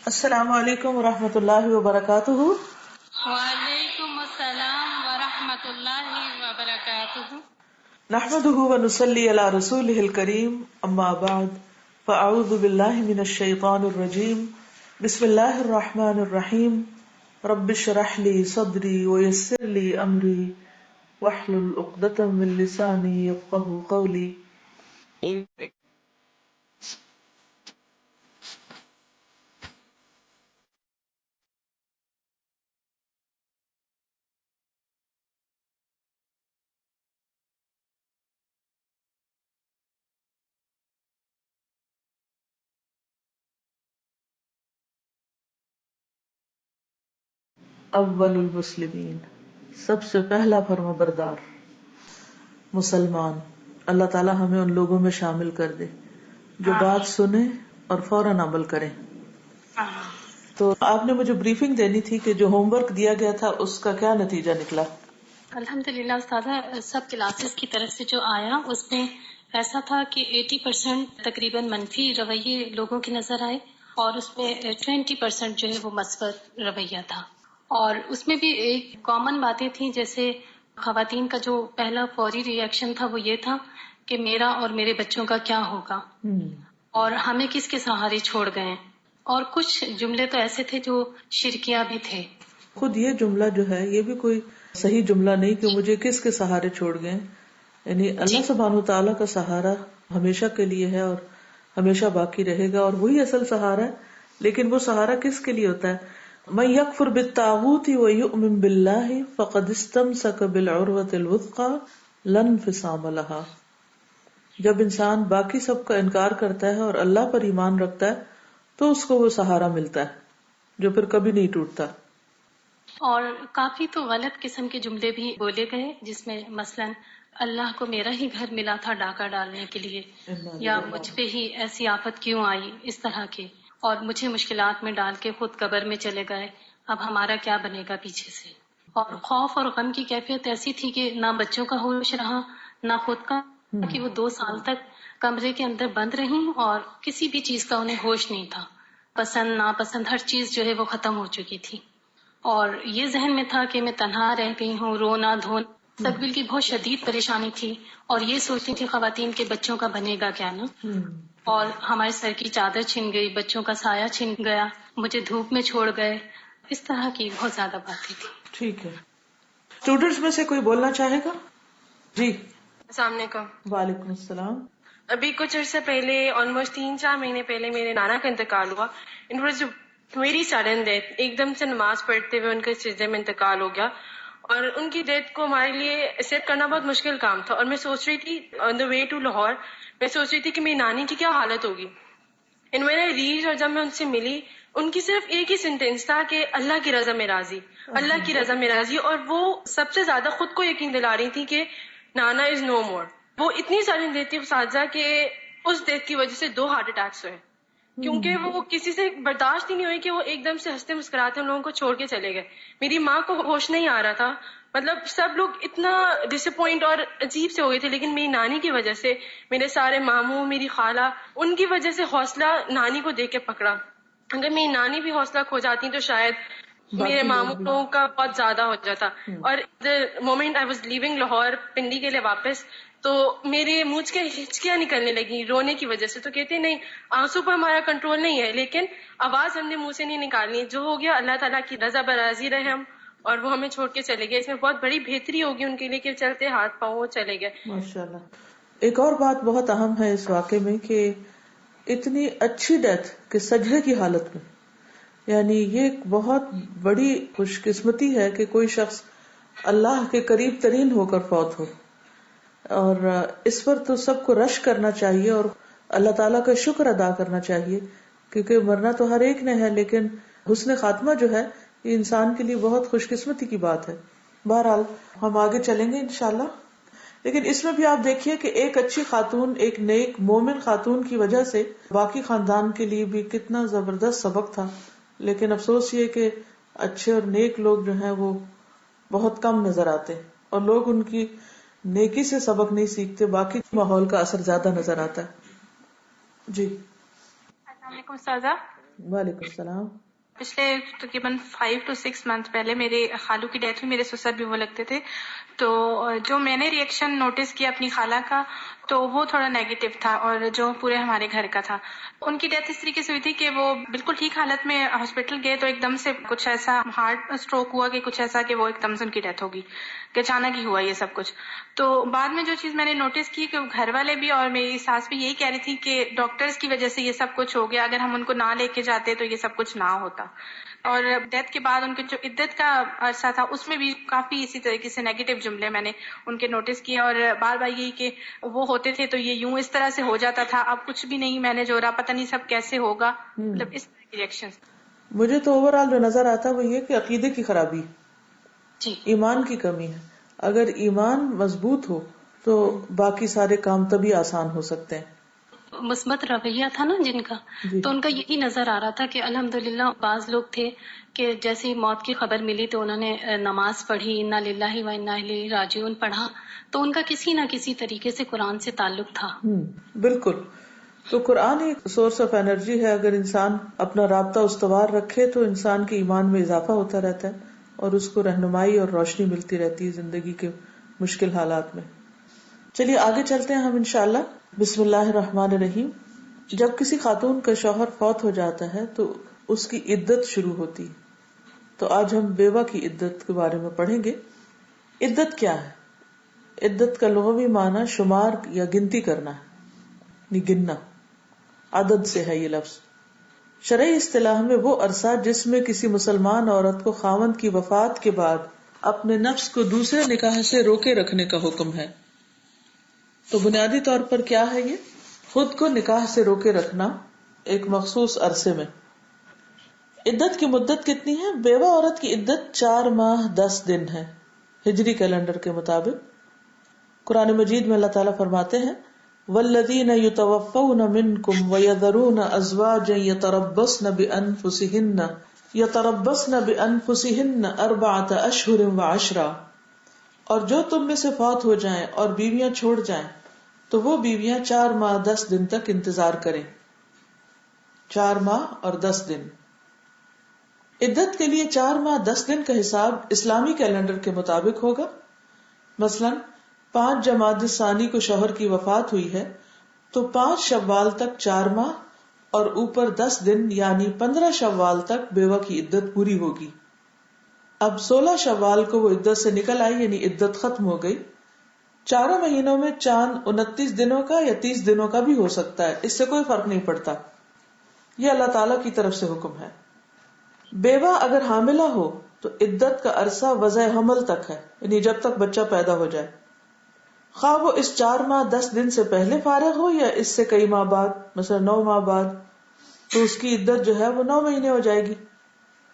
السلام علیکم ورحمۃ اللہ وبرکاتہ. وعلیکم السلام ورحمۃ اللہ وبرکاتہ. نحمده ونصلی علی رسوله الکریم. اما بعد فاعوذ باللہ من الشیطان الرجیم. بسم اللہ الرحمن الرحیم. رب اشرح لی صدری ویسر لی امری واحلل عقدۃ من لسانی یفقهوا قولی. اول المسلمین، سب سے پہلا فرما بردار مسلمان. اللہ تعالی ہمیں ان لوگوں میں شامل کر دے جو بات سنے اور فوراً عمل کریں. تو آپ نے مجھے بریفنگ دینی تھی کہ جو ہوم ورک دیا گیا تھا اس کا کیا نتیجہ نکلا؟ الحمدللہ استاذہ، سب کلاسز کی طرف سے جو آیا اس میں ایسا تھا کہ 80% تقریباً منفی رویے لوگوں کی نظر آئے، اور اس میں 20% جو ہے وہ مثبت رویہ تھا. اور اس میں بھی ایک کامن باتیں تھیں، جیسے خواتین کا جو پہلا فوری ری ایکشن تھا وہ یہ تھا کہ میرا اور میرے بچوں کا کیا ہوگا، اور ہمیں کس کے سہارے چھوڑ گئے. اور کچھ جملے تو ایسے تھے جو شرکیہ بھی تھے. خود یہ جملہ جو ہے یہ بھی کوئی صحیح جملہ نہیں کہ مجھے کس کے سہارے چھوڑ گئے. یعنی اللہ سبحانہ وتعالیٰ کا سہارا ہمیشہ کے لیے ہے اور ہمیشہ باقی رہے گا، اور وہی اصل سہارا ہے. لیکن وہ سہارا کس کے لیے ہوتا ہے؟ من یکفر بالطاغوت ویؤمن باللہ فقد استمسک بالعروۃ الوثقی لا انفصام لہا. جب انسان باقی سب کا انکار کرتا ہے اور اللہ پر ایمان رکھتا ہے تو اس کو وہ سہارا ملتا ہے جو پھر کبھی نہیں ٹوٹتا. اور کافی تو غلط قسم کے جملے بھی بولے گئے، جس میں مثلاً اللہ کو میرا ہی گھر ملا تھا ڈاکہ ڈالنے کے لیے، یا مجھ پہ ہی ایسی آفت کیوں آئی، اس طرح کے، اور مجھے مشکلات میں ڈال کے خود قبر میں چلے گئے، اب ہمارا کیا بنے گا پیچھے سے. اور خوف اور غم کی کیفیت ایسی تھی کہ نہ بچوں کا ہوش رہا نہ خود کا، کہ وہ 2 سال تک کمرے کے اندر بند رہیں اور کسی بھی چیز کا انہیں ہوش نہیں تھا. پسند ناپسند ہر چیز جو ہے وہ ختم ہو چکی تھی. اور یہ ذہن میں تھا کہ میں تنہا رہ گئی ہوں، رونا دھونا، مستقبل کی بہت شدید پریشانی تھی، اور یہ سوچتی تھی خواتین کے بچوں کا بنے گا کیا نا. اور ہمارے سر کی چادر چھن گئی، بچوں کا سایہ چھن گیا، مجھے دھوپ میں چھوڑ گئے، اس طرح کی بہت زیادہ باتیں تھی. ٹھیک ہے، اسٹوڈینٹس میں سے کوئی بولنا چاہے گا؟ جی. السلام علیکم. وعلیکم السلام. ابھی کچھ عرصے پہلے، آلموسٹ 3-4 مہینے پہلے میرے نانا کا انتقال ہوا. It was very sudden death. ایک دم سے نماز پڑھتے ہوئے ان کے سجدے میں انتقال ہو گیا، اور ان کی ڈیتھ کو ہمارے لیے ایکسیپٹ کرنا بہت مشکل کام تھا. اور میں سوچ رہی تھی آن دا وے ٹو لاہور، میں سوچ رہی تھی کہ میری نانی کی کیا حالت ہوگی. اینڈ وین آئی ریچ، اور جب میں ان سے ملی، ان کی صرف ایک ہی سینٹینس تھا کہ اللہ کی رضا میں راضی، اللہ کی رضا میں راضی. اور وہ سب سے زیادہ خود کو یقین دلا رہی تھی کہ نانا از نو مور. وہ اتنی ساری ڈیتھ تھی اساتذہ کہ اس ڈیتھ کی وجہ سے 2 ہارٹ اٹیکس ہوئے، کیونکہ وہ کسی سے برداشت ہی نہیں ہوئی کہ وہ ایک دم سے ہنستے مسکراتے ان لوگوں کو چھوڑ کے چلے گئے. میری ماں کو ہوش نہیں آ رہا تھا، مطلب سب لوگ اتنا ڈس اپوائنٹ اور عجیب سے ہو گئے تھے. لیکن میری نانی کی وجہ سے، میرے سارے ماموں، میری خالہ، ان کی وجہ سے حوصلہ نانی کو دیکھ کے پکڑا. اگر میری نانی بھی حوصلہ کھو جاتی تو شاید میرے ماموں لوگوں کا بہت زیادہ ہو جاتا. اور the moment I was leaving Lahore Pindi کے لیے واپس، تو میرے منہ کے ہچکیاں نکلنے لگی رونے کی وجہ سے. تو کہتے نہیں، آنسو پر ہمارا کنٹرول نہیں ہے، لیکن آواز ہم نے منہ سے نہیں نکالنی. جو ہو گیا اللہ تعالیٰ کی رضا براضی رہے ہم، اور وہ ہمیں چھوڑ کے چلے گئے. اس میں بہت بڑی بہتری ہوگی ان کے لیے کہ چلتے ہاتھ پاؤں چلے گئے. ماشاءاللہ. ایک اور بات بہت اہم ہے اس واقعے میں کہ اتنی اچھی ڈیتھ کہ سجدے کی حالت میں، یعنی یہ ایک بہت بڑی خوش قسمتی ہے کہ کوئی شخص اللہ کے قریب ترین ہو کر فوت ہو. اور اس پر تو سب کو رشک کرنا چاہیے اور اللہ تعالیٰ کا شکر ادا کرنا چاہیے، کیونکہ مرنا تو ہر ایک نے ہے، لیکن حسن خاتمہ جو ہے یہ انسان کے لیے بہت خوش قسمتی کی بات ہے. بہرحال ہم آگے چلیں گے انشاءاللہ. لیکن اس میں بھی آپ دیکھیے کہ ایک اچھی خاتون، ایک نیک مومن خاتون کی وجہ سے باقی خاندان کے لیے بھی کتنا زبردست سبق تھا. لیکن افسوس یہ کہ اچھے اور نیک لوگ جو ہیں وہ بہت کم نظر آتے، اور لوگ ان کی نیکی سے سبق نہیں سیکھتے، باقی ماحول کا اثر زیادہ نظر آتا ہے. جی. السلام علیکم استاذہ. وعلیکم السلام. پچھلے تقریباً 5 to 6 months پہلے میرے خالو کی ڈیتھ ہوئی. میرے سسر بھی وہ لگتے تھے. تو جو میں نے ریئیکشن نوٹس کیا اپنی خالہ کا تو وہ تھوڑا نیگیٹو تھا، اور جو پورے ہمارے گھر کا تھا. ان کی ڈیتھ اس طریقے سے ہوئی تھی کہ وہ بالکل ٹھیک حالت میں ہاسپٹل گئے تو ایک دم سے کچھ ایسا ہارٹ اسٹروک ہوا کہ کچھ ایسا کہ وہ ایک دم سے ان کی ڈیتھ ہوگی، کہ اچانک ہی ہوا یہ سب کچھ. تو بعد میں جو چیز میں نے نوٹس کی کہ گھر والے بھی اور میری ساس بھی یہی کہہ رہی تھی کہ ڈاکٹرز کی وجہ سے یہ سب کچھ ہو گیا، اگر ہم ان کو نہ لے کے جاتے تو یہ سب کچھ نہ ہوتا. اور ڈیتھ کے بعد ان کے جو عدت کا عرصہ تھا اس میں بھی کافی اسی طریقے سے نیگیٹو جملے میں نے ان کے نوٹس کیے، اور بار بار یہی کہ وہ ہوتے تھے تو یہ یوں اس طرح سے ہو جاتا تھا، اب کچھ بھی نہیں مینج ہو رہا، پتہ نہیں سب کیسے ہوگا، مطلب اس طرح کی ریئیکشن. مجھے تو اوور آل جو نظر آتا ہے وہ یہ کہ عقیدے کی خرابی، جی ایمان کی کمی ہے. اگر ایمان مضبوط ہو تو باقی سارے کام تبھی آسان ہو سکتے ہیں. مثبت رویہ تھا نا جن کا، جی تو ان کا یہی نظر آ رہا تھا کہ الحمدللہ بعض لوگ تھے کہ جیسے ہی موت کی خبر ملی تو انہوں نے نماز پڑھی، انا للہ و انا الیہ راجعون پڑھا، تو ان کا کسی نہ کسی طریقے سے قرآن سے تعلق تھا. بالکل. تو قرآن ایک سورس آف انرجی ہے. اگر انسان اپنا رابطہ استوار رکھے تو انسان کے ایمان میں اضافہ ہوتا رہتا ہے اور اس کو رہنمائی اور روشنی ملتی رہتی ہے زندگی کے مشکل حالات میں. چلیے آگے چلتے ہیں ہم انشاءاللہ. بسم اللہ الرحمن الرحیم. جب کسی خاتون کا شوہر فوت ہو جاتا ہے تو اس کی عدت شروع ہوتی ہے. تو آج ہم بیوہ کی عدت کے بارے میں پڑھیں گے. عدت کیا ہے؟ عدت کا لغوی معنی شمار یا گنتی کرنا ہے، گننا، عدد سے ہے یہ لفظ. شرعی اصطلاح میں وہ عرصہ جس میں کسی مسلمان عورت کو خاوند کی وفات کے بعد اپنے نفس کو دوسرے نکاح سے روکے رکھنے کا حکم ہے. تو بنیادی طور پر کیا ہے یہ؟ خود کو نکاح سے روکے رکھنا ایک مخصوص عرصے میں. عدت کی مدت کتنی ہے؟ بیوہ عورت کی عدت 4 ماہ 10 دن ہے ہجری کیلنڈر کے مطابق. قرآن مجید میں اللہ تعالیٰ فرماتے ہیں والذین یتوفون منکم ویذرون ازواجا یتربصن بانفسہن 4 اشہر وعشرا. اور جو تم میں سے فوت ہو جائیں اور بیویاں چھوڑ جائیں تو وہ بیویاں 4 ماہ 10 دن تک انتظار کریں. 4 ماہ اور 10 دن. عدت کے لیے 4 ماہ 10 دن کا حساب اسلامی کیلنڈر کے مطابق ہوگا. مثلا 5 جمادی الثانی کو شوہر کی وفات ہوئی ہے تو 5 شوال تک 4 ماہ اور اوپر 10 دن یعنی 15 شوال تک بیوہ کی عدت پوری ہوگی. اب 16 شوال کو وہ عدت سے نکل آئی یعنی عدت ختم ہو گئی. 4 مہینوں میں چاند 29 دنوں کا یا 30 دنوں کا بھی ہو سکتا ہے، اس سے کوئی فرق نہیں پڑتا. یہ اللہ تعالیٰ کی طرف سے حکم ہے. بیوہ اگر حاملہ ہو تو عدت کا عرصہ وضع حمل تک ہے یعنی جب تک بچہ پیدا ہو جائے، خواہ وہ اس 4 ماہ 10 دن سے پہلے فارغ ہو یا اس سے کئی ماہ بعد، مثلا 9 ماہ بعد، تو اس کی عدت جو ہے وہ 9 مہینے ہو جائے گی.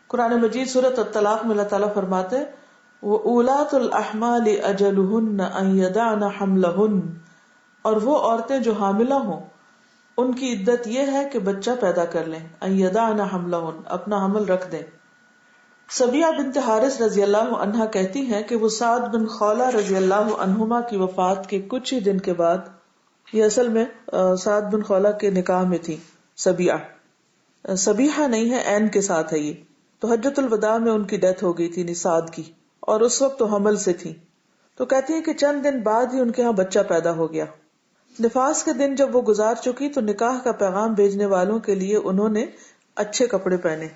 قرآن مجید سورۃ الطلاق میں اللہ تعالیٰ فرماتے ہیں وَأُولَاتُ الْأَحْمَالِ أَجَلُهُنَّ أَن يَضَعْنَ حَمْلَهُنَّ. اور وہ عورتیں جو حاملہ ہوں ان کی عدت یہ ہے کہ بچہ پیدا کر لیں. أن يَضَعْنَ حَمْلَهُنَّ، اپنا حمل رکھ دیں. سبیہ بنت حارث رضی اللہ عنہا کہتی ہیں کہ وہ سعد بن خولہ رضی اللہ عنہما کی وفات کے کچھ ہی دن کے بعد، یہ اصل میں سعد بن خولہ کے نکاح میں تھی سبیحہ نہیں ہے، عین کے ساتھ ہے یہ. تو حجۃ الوداع میں ان کی ڈیتھ ہو گئی تھی سعد کی، اور اس وقت تو حمل سے تھی. تو کہتی ہے کہ چند دن بعد ہی ان کے ہاں بچہ پیدا ہو گیا. نفاس کے دن جب وہ گزار چکی تو نکاح کا پیغام بھیجنے والوں کے لیے انہوں نے اچھے کپڑے پہنے.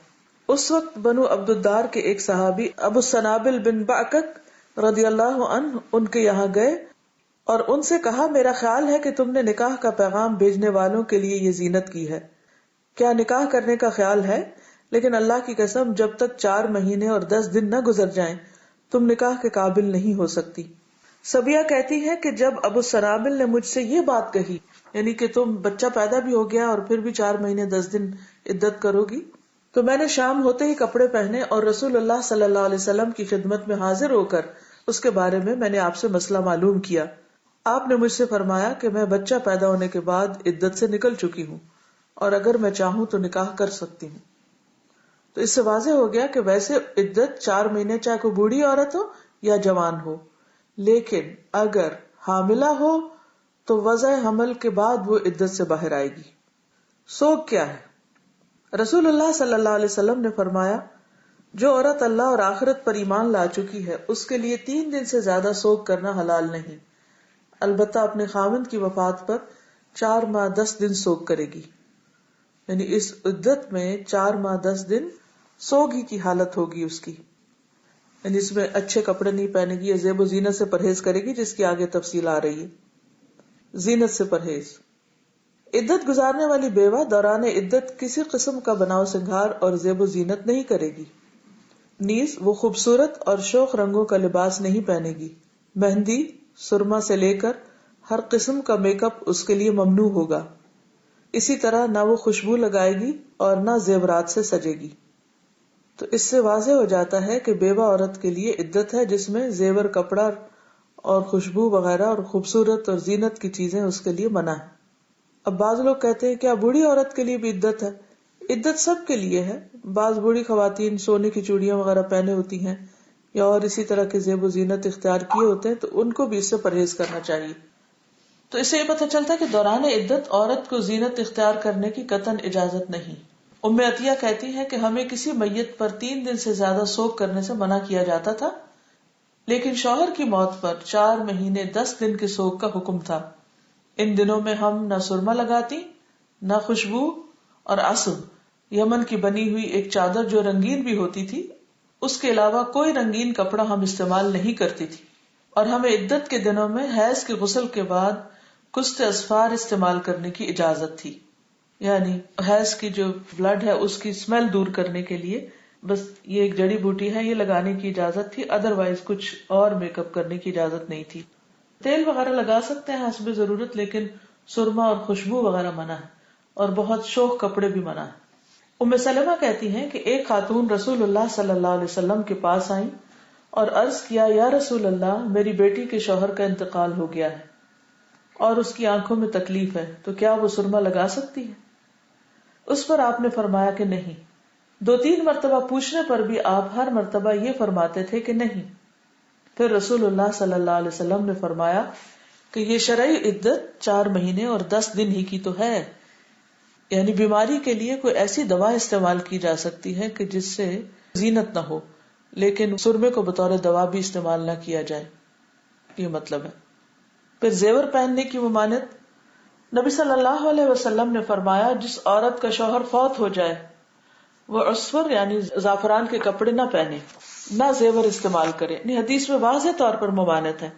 اس وقت بنو عبد الدار کے ایک صحابی ابو السنابل بن بعکک رضی اللہ عنہ ان کے یہاں گئے اور ان سے کہا میرا خیال ہے کہ تم نے نکاح کا پیغام بھیجنے والوں کے لیے یہ زینت کی ہے، کیا نکاح کرنے کا خیال ہے؟ لیکن اللہ کی قسم جب تک 4 مہینے اور 10 دن نہ گزر جائیں تم نکاح کے قابل نہیں ہو سکتی. سبیہ کہتی ہے کہ جب ابو السنابل نے مجھ سے یہ بات کہی، یعنی کہ تم بچہ پیدا بھی ہو گیا اور پھر بھی 4 مہینے 10 دن عدت کرو گی، تو میں نے شام ہوتے ہی کپڑے پہنے اور رسول اللہ صلی اللہ علیہ وسلم کی خدمت میں حاضر ہو کر اس کے بارے میں نے آپ سے مسئلہ معلوم کیا. آپ نے مجھ سے فرمایا کہ میں بچہ پیدا ہونے کے بعد عدت سے نکل چکی ہوں اور اگر میں چاہوں تو نکاح کر سکتی ہوں. تو اس سے واضح ہو گیا کہ ویسے عدت 4 مہینے چاہے کوئی بوڑھی عورت ہو یا جوان ہو، لیکن اگر حاملہ ہو تو وضع حمل کے بعد وہ عدت سے باہر آئے گی. سوگ کیا ہے؟ رسول اللہ صلی اللہ علیہ وسلم نے فرمایا جو عورت اللہ اور آخرت پر ایمان لا چکی ہے اس کے لیے 3 دن سے زیادہ سوگ کرنا حلال نہیں، البتہ اپنے خاوند کی وفات پر 4 ماہ 10 دن سوگ کرے گی، یعنی اس عدت میں 4 ماہ 10 دن سوگ ہی کی حالت ہوگی اس کی، یعنی اس میں اچھے کپڑے نہیں پہنے گی یا زیب و زینت سے پرہیز کرے گی، جس کی آگے تفصیل آ رہی ہے۔ زینت سے پرہیز۔ عدت گزارنے والی بیوہ دوران عدت کسی قسم کا بناؤ سنگھار اور زیب و زینت نہیں کرے گی، نیز وہ خوبصورت اور شوخ رنگوں کا لباس نہیں پہنے گی، مہندی، سرما سے لے کر ہر قسم کا میک اپ اس کے لیے ممنوع ہوگا، اسی طرح نہ وہ خوشبو لگائے گی اور نہ زیورات سے سجے گی۔ تو اس سے واضح ہو جاتا ہے کہ بیوہ عورت کے لیے عدت ہے جس میں زیور، کپڑا اور خوشبو وغیرہ اور خوبصورت اور زینت کی چیزیں اس کے لیے منع ہے۔ اب بعض لوگ کہتے ہیں کیا بوڑھی عورت کے لیے بھی عدت ہے؟ عدت سب کے لیے ہے، بعض بوڑھی خواتین سونے کی چوڑیاں وغیرہ پہنے ہوتی ہیں یا اور اسی طرح کے زیب و زینت اختیار کیے ہوتے ہیں، تو ان کو بھی اس سے پرہیز کرنا چاہیے۔ تو اس سے یہ پتہ چلتا ہے کہ دوران عدت عورت کو زینت اختیار کرنے کی قطعاً اجازت نہیں۔ ام عطیہ کہتی ہے کہ ہمیں کسی میت پر 3 دن سے زیادہ سوگ کرنے سے منع کیا جاتا تھا، لیکن شوہر کی موت پر 4 مہینے 10 دن کے سوگ کا حکم تھا۔ ان دنوں میں ہم نہ سرما لگاتی، نہ خوشبو اور عصب، یمن کی بنی ہوئی ایک چادر جو رنگین بھی ہوتی تھی، اس کے علاوہ کوئی رنگین کپڑا ہم استعمال نہیں کرتی تھی، اور ہمیں عدت کے دنوں میں حیض کے غسل کے بعد کست اسفار استعمال کرنے کی اجازت تھی، یعنی حیض کی جو بلڈ ہے اس کی اسمیل دور کرنے کے لیے بس یہ ایک جڑی بوٹی ہے، یہ لگانے کی اجازت تھی، ادروائز کچھ اور میک اپ کرنے کی اجازت نہیں تھی۔ تیل وغیرہ لگا سکتے ہیں حسب ضرورت، لیکن سرما اور خوشبو وغیرہ منع ہے، اور بہت شوخ کپڑے بھی منع ہے۔ ام سلمہ کہتی ہیں کہ ایک خاتون رسول اللہ صلی اللہ علیہ وسلم کے پاس آئیں اور عرض کیا، یا رسول اللہ، میری بیٹی کے شوہر کا انتقال ہو گیا ہے اور اس کی آنکھوں میں تکلیف ہے، تو کیا وہ سرما لگا سکتی ہے؟ اس پر آپ نے فرمایا کہ نہیں۔ 2-3 مرتبہ پوچھنے پر بھی آپ ہر مرتبہ یہ فرماتے تھے کہ نہیں۔ پھر رسول اللہ صلی اللہ علیہ وسلم نے فرمایا کہ یہ شرعی عدت 4 مہینے اور 10 دن ہی کی تو ہے، یعنی بیماری کے لیے کوئی ایسی دوا استعمال کی جا سکتی ہے کہ جس سے زینت نہ ہو، لیکن سرمے کو بطور دوا بھی استعمال نہ کیا جائے، یہ مطلب ہے۔ پھر زیور پہننے کی ممانعت۔ نبی صلی اللہ علیہ وسلم نے فرمایا، جس عورت کا شوہر فوت ہو جائے وہ عصفر یعنی زعفران کے کپڑے نہ پہنے، نہ زیور استعمال کرے، یعنی حدیث میں واضح طور پر ممانعت ہے،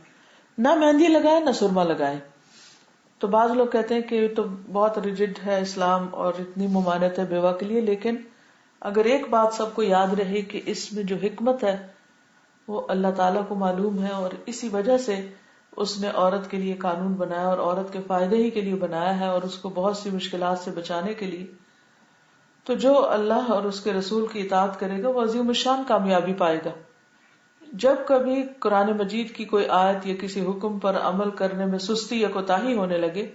نہ مہندی لگائے نہ سرما لگائے۔ تو بعض لوگ کہتے ہیں کہ یہ تو بہت ریجڈ ہے اسلام اور اتنی ممانعت ہے بیوہ کے لیے، لیکن اگر ایک بات سب کو یاد رہے کہ اس میں جو حکمت ہے وہ اللہ تعالیٰ کو معلوم ہے، اور اسی وجہ سے اس نے عورت کے لیے قانون بنایا اور عورت کے فائدے ہی کے لیے بنایا ہے، اور اس کو بہت سی مشکلات سے بچانے کے لیے، تو جو اللہ اور اس کے رسول کی اطاعت کرے گا وہ عظیم الشان کامیابی پائے گا۔ جب کبھی قرآن مجید کی کوئی آیت یا کسی حکم پر عمل کرنے میں سستی یا کوتاہی ہونے لگے،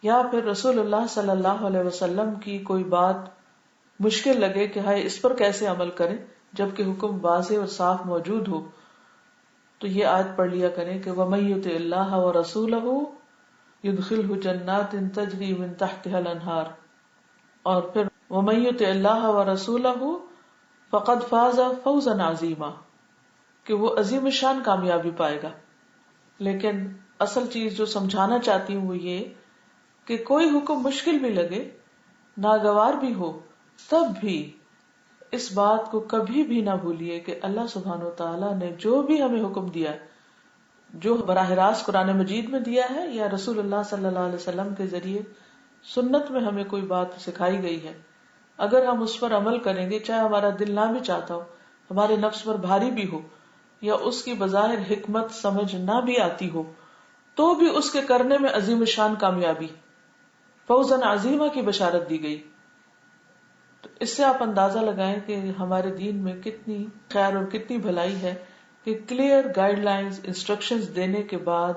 یا پھر رسول اللہ صلی اللہ علیہ وسلم کی کوئی بات مشکل لگے کہ ہائے اس پر کیسے عمل کریں جبکہ حکم واضح اور صاف موجود ہو، تو یہ آیت پڑھ لیا کریں کہ وَمَن یُطِعِ اللَّهَ وَرَسُولَهُ يُدْخِلْهُ جَنَّاتٍ تَجْرِی مِن تَحْتِهَا الْأَنْہَارُ، اور پھر وَمَن یُطِعِ اللَّهَ وَرَسُولَهُ فَقَدْ فَازَ فَوْزًا عَظِیمًا، کہ وہ عظیم الشان کامیابی پائے گا۔ لیکن اصل چیز جو سمجھانا چاہتی ہوں وہ یہ کہ کوئی حکم مشکل بھی لگے، ناگوار بھی ہو، تب بھی اس بات کو کبھی بھی نہ بھولیے کہ اللہ سبحانہ وتعالیٰ نے جو بھی ہمیں حکم دیا ہے، جو براہ راست قرآن مجید میں دیا ہے یا رسول اللہ صلی اللہ علیہ وسلم کے ذریعے سنت میں ہمیں کوئی بات سکھائی گئی ہے، اگر ہم اس پر عمل کریں گے، چاہے ہمارا دل نہ بھی چاہتا ہو، ہمارے نفس پر بھاری بھی ہو، یا اس کی بظاہر حکمت سمجھ نہ بھی آتی ہو، تو بھی اس کے کرنے میں عظیم الشان کامیابی، فوزاً عظیمہ کی بشارت دی گئی۔ تو اس سے آپ اندازہ لگائیں کہ ہمارے دین میں کتنی خیر اور کتنی بھلائی ہے کہ کلیئر گائیڈ لائنز، انسٹرکشنز دینے کے بعد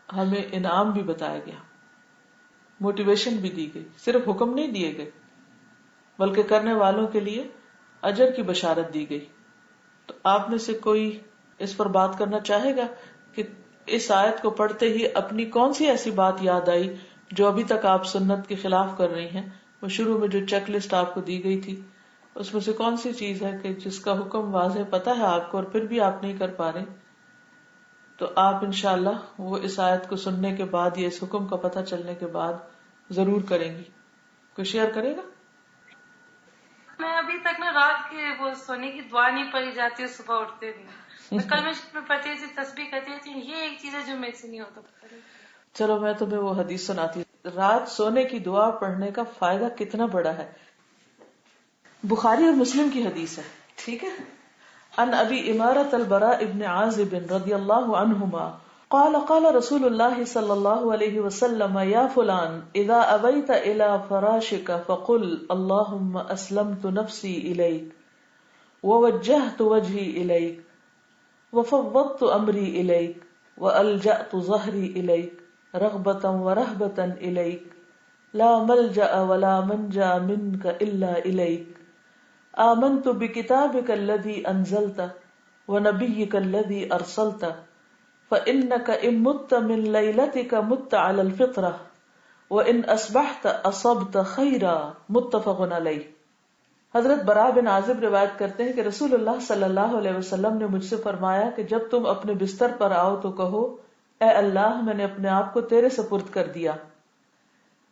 ہمیں انعام بھی بتایا گیا، موٹیویشن بھی دی گئی، صرف حکم نہیں دیے گئے بلکہ کرنے والوں کے لیے اجر کی بشارت دی گئی۔ تو آپ میں سے کوئی اس پر بات کرنا چاہے گا کہ اس آیت کو پڑھتے ہی اپنی کون سی ایسی بات یاد آئی جو ابھی تک آپ سنت کے خلاف کر رہی ہیں، وہ شروع میں جو چیک لسٹ آپ کو دی گئی تھی اس میں سے کون سی چیز ہے کہ جس کا حکم واضح پتہ ہے آپ کو اور پھر بھی آپ نہیں کر پا رہے، تو آپ انشاءاللہ وہ اس آیت کو سننے کے بعد یا اس حکم کا پتہ چلنے کے بعد ضرور کریں گی. کوئی شیئر کرے گا؟ میں ابھی تک نا رات کے وہ سونے کی دعا نہیں پڑھی جاتی اور صبح اٹھتے نہیں. کل میں پڑھتی تھی، تسبیح کرتی تھی. یہ ایک چیز ہے جو میرے سے نہیں ہوتا. چلو میں تمہیں وہ حدیث سناتی ہوں. رات سونے کی دعا پڑھنے کا فائدہ کتنا بڑا ہے. بخاری اور مسلم کی حدیث ہے، ٹھیک ہے. عن ابی امارۃ البراء ابن عازب رضی اللہ عنہما قال قال رسول اللہ صلی اللہ علیہ وسلم یا فلان اذا ابیت الى فراشک فقل اللہم اسلمت نفسی الیک ووجہت وجہی الیک وفوضت امری الیک والجأت ظہری الیک رغبتا ورہبتا الیک لا ملجأ ولا منجا منک الا الیک آمنت بکتابک الذی انزلت ونبیک الذی ارسلت فإنك إن مت من ليلتك مت على الفطرة وإن أصبحت أصبت خيرا متفق عليه. حضرت براء بن عازب روایت کرتے ہیں کہ رسول اللہ صلی اللہ علیہ وسلم نے مجھ سے فرمایا کہ جب تم اپنے بستر پر آؤ تو کہو اے اللہ میں نے اپنے آپ کو تیرے سپرد کر دیا،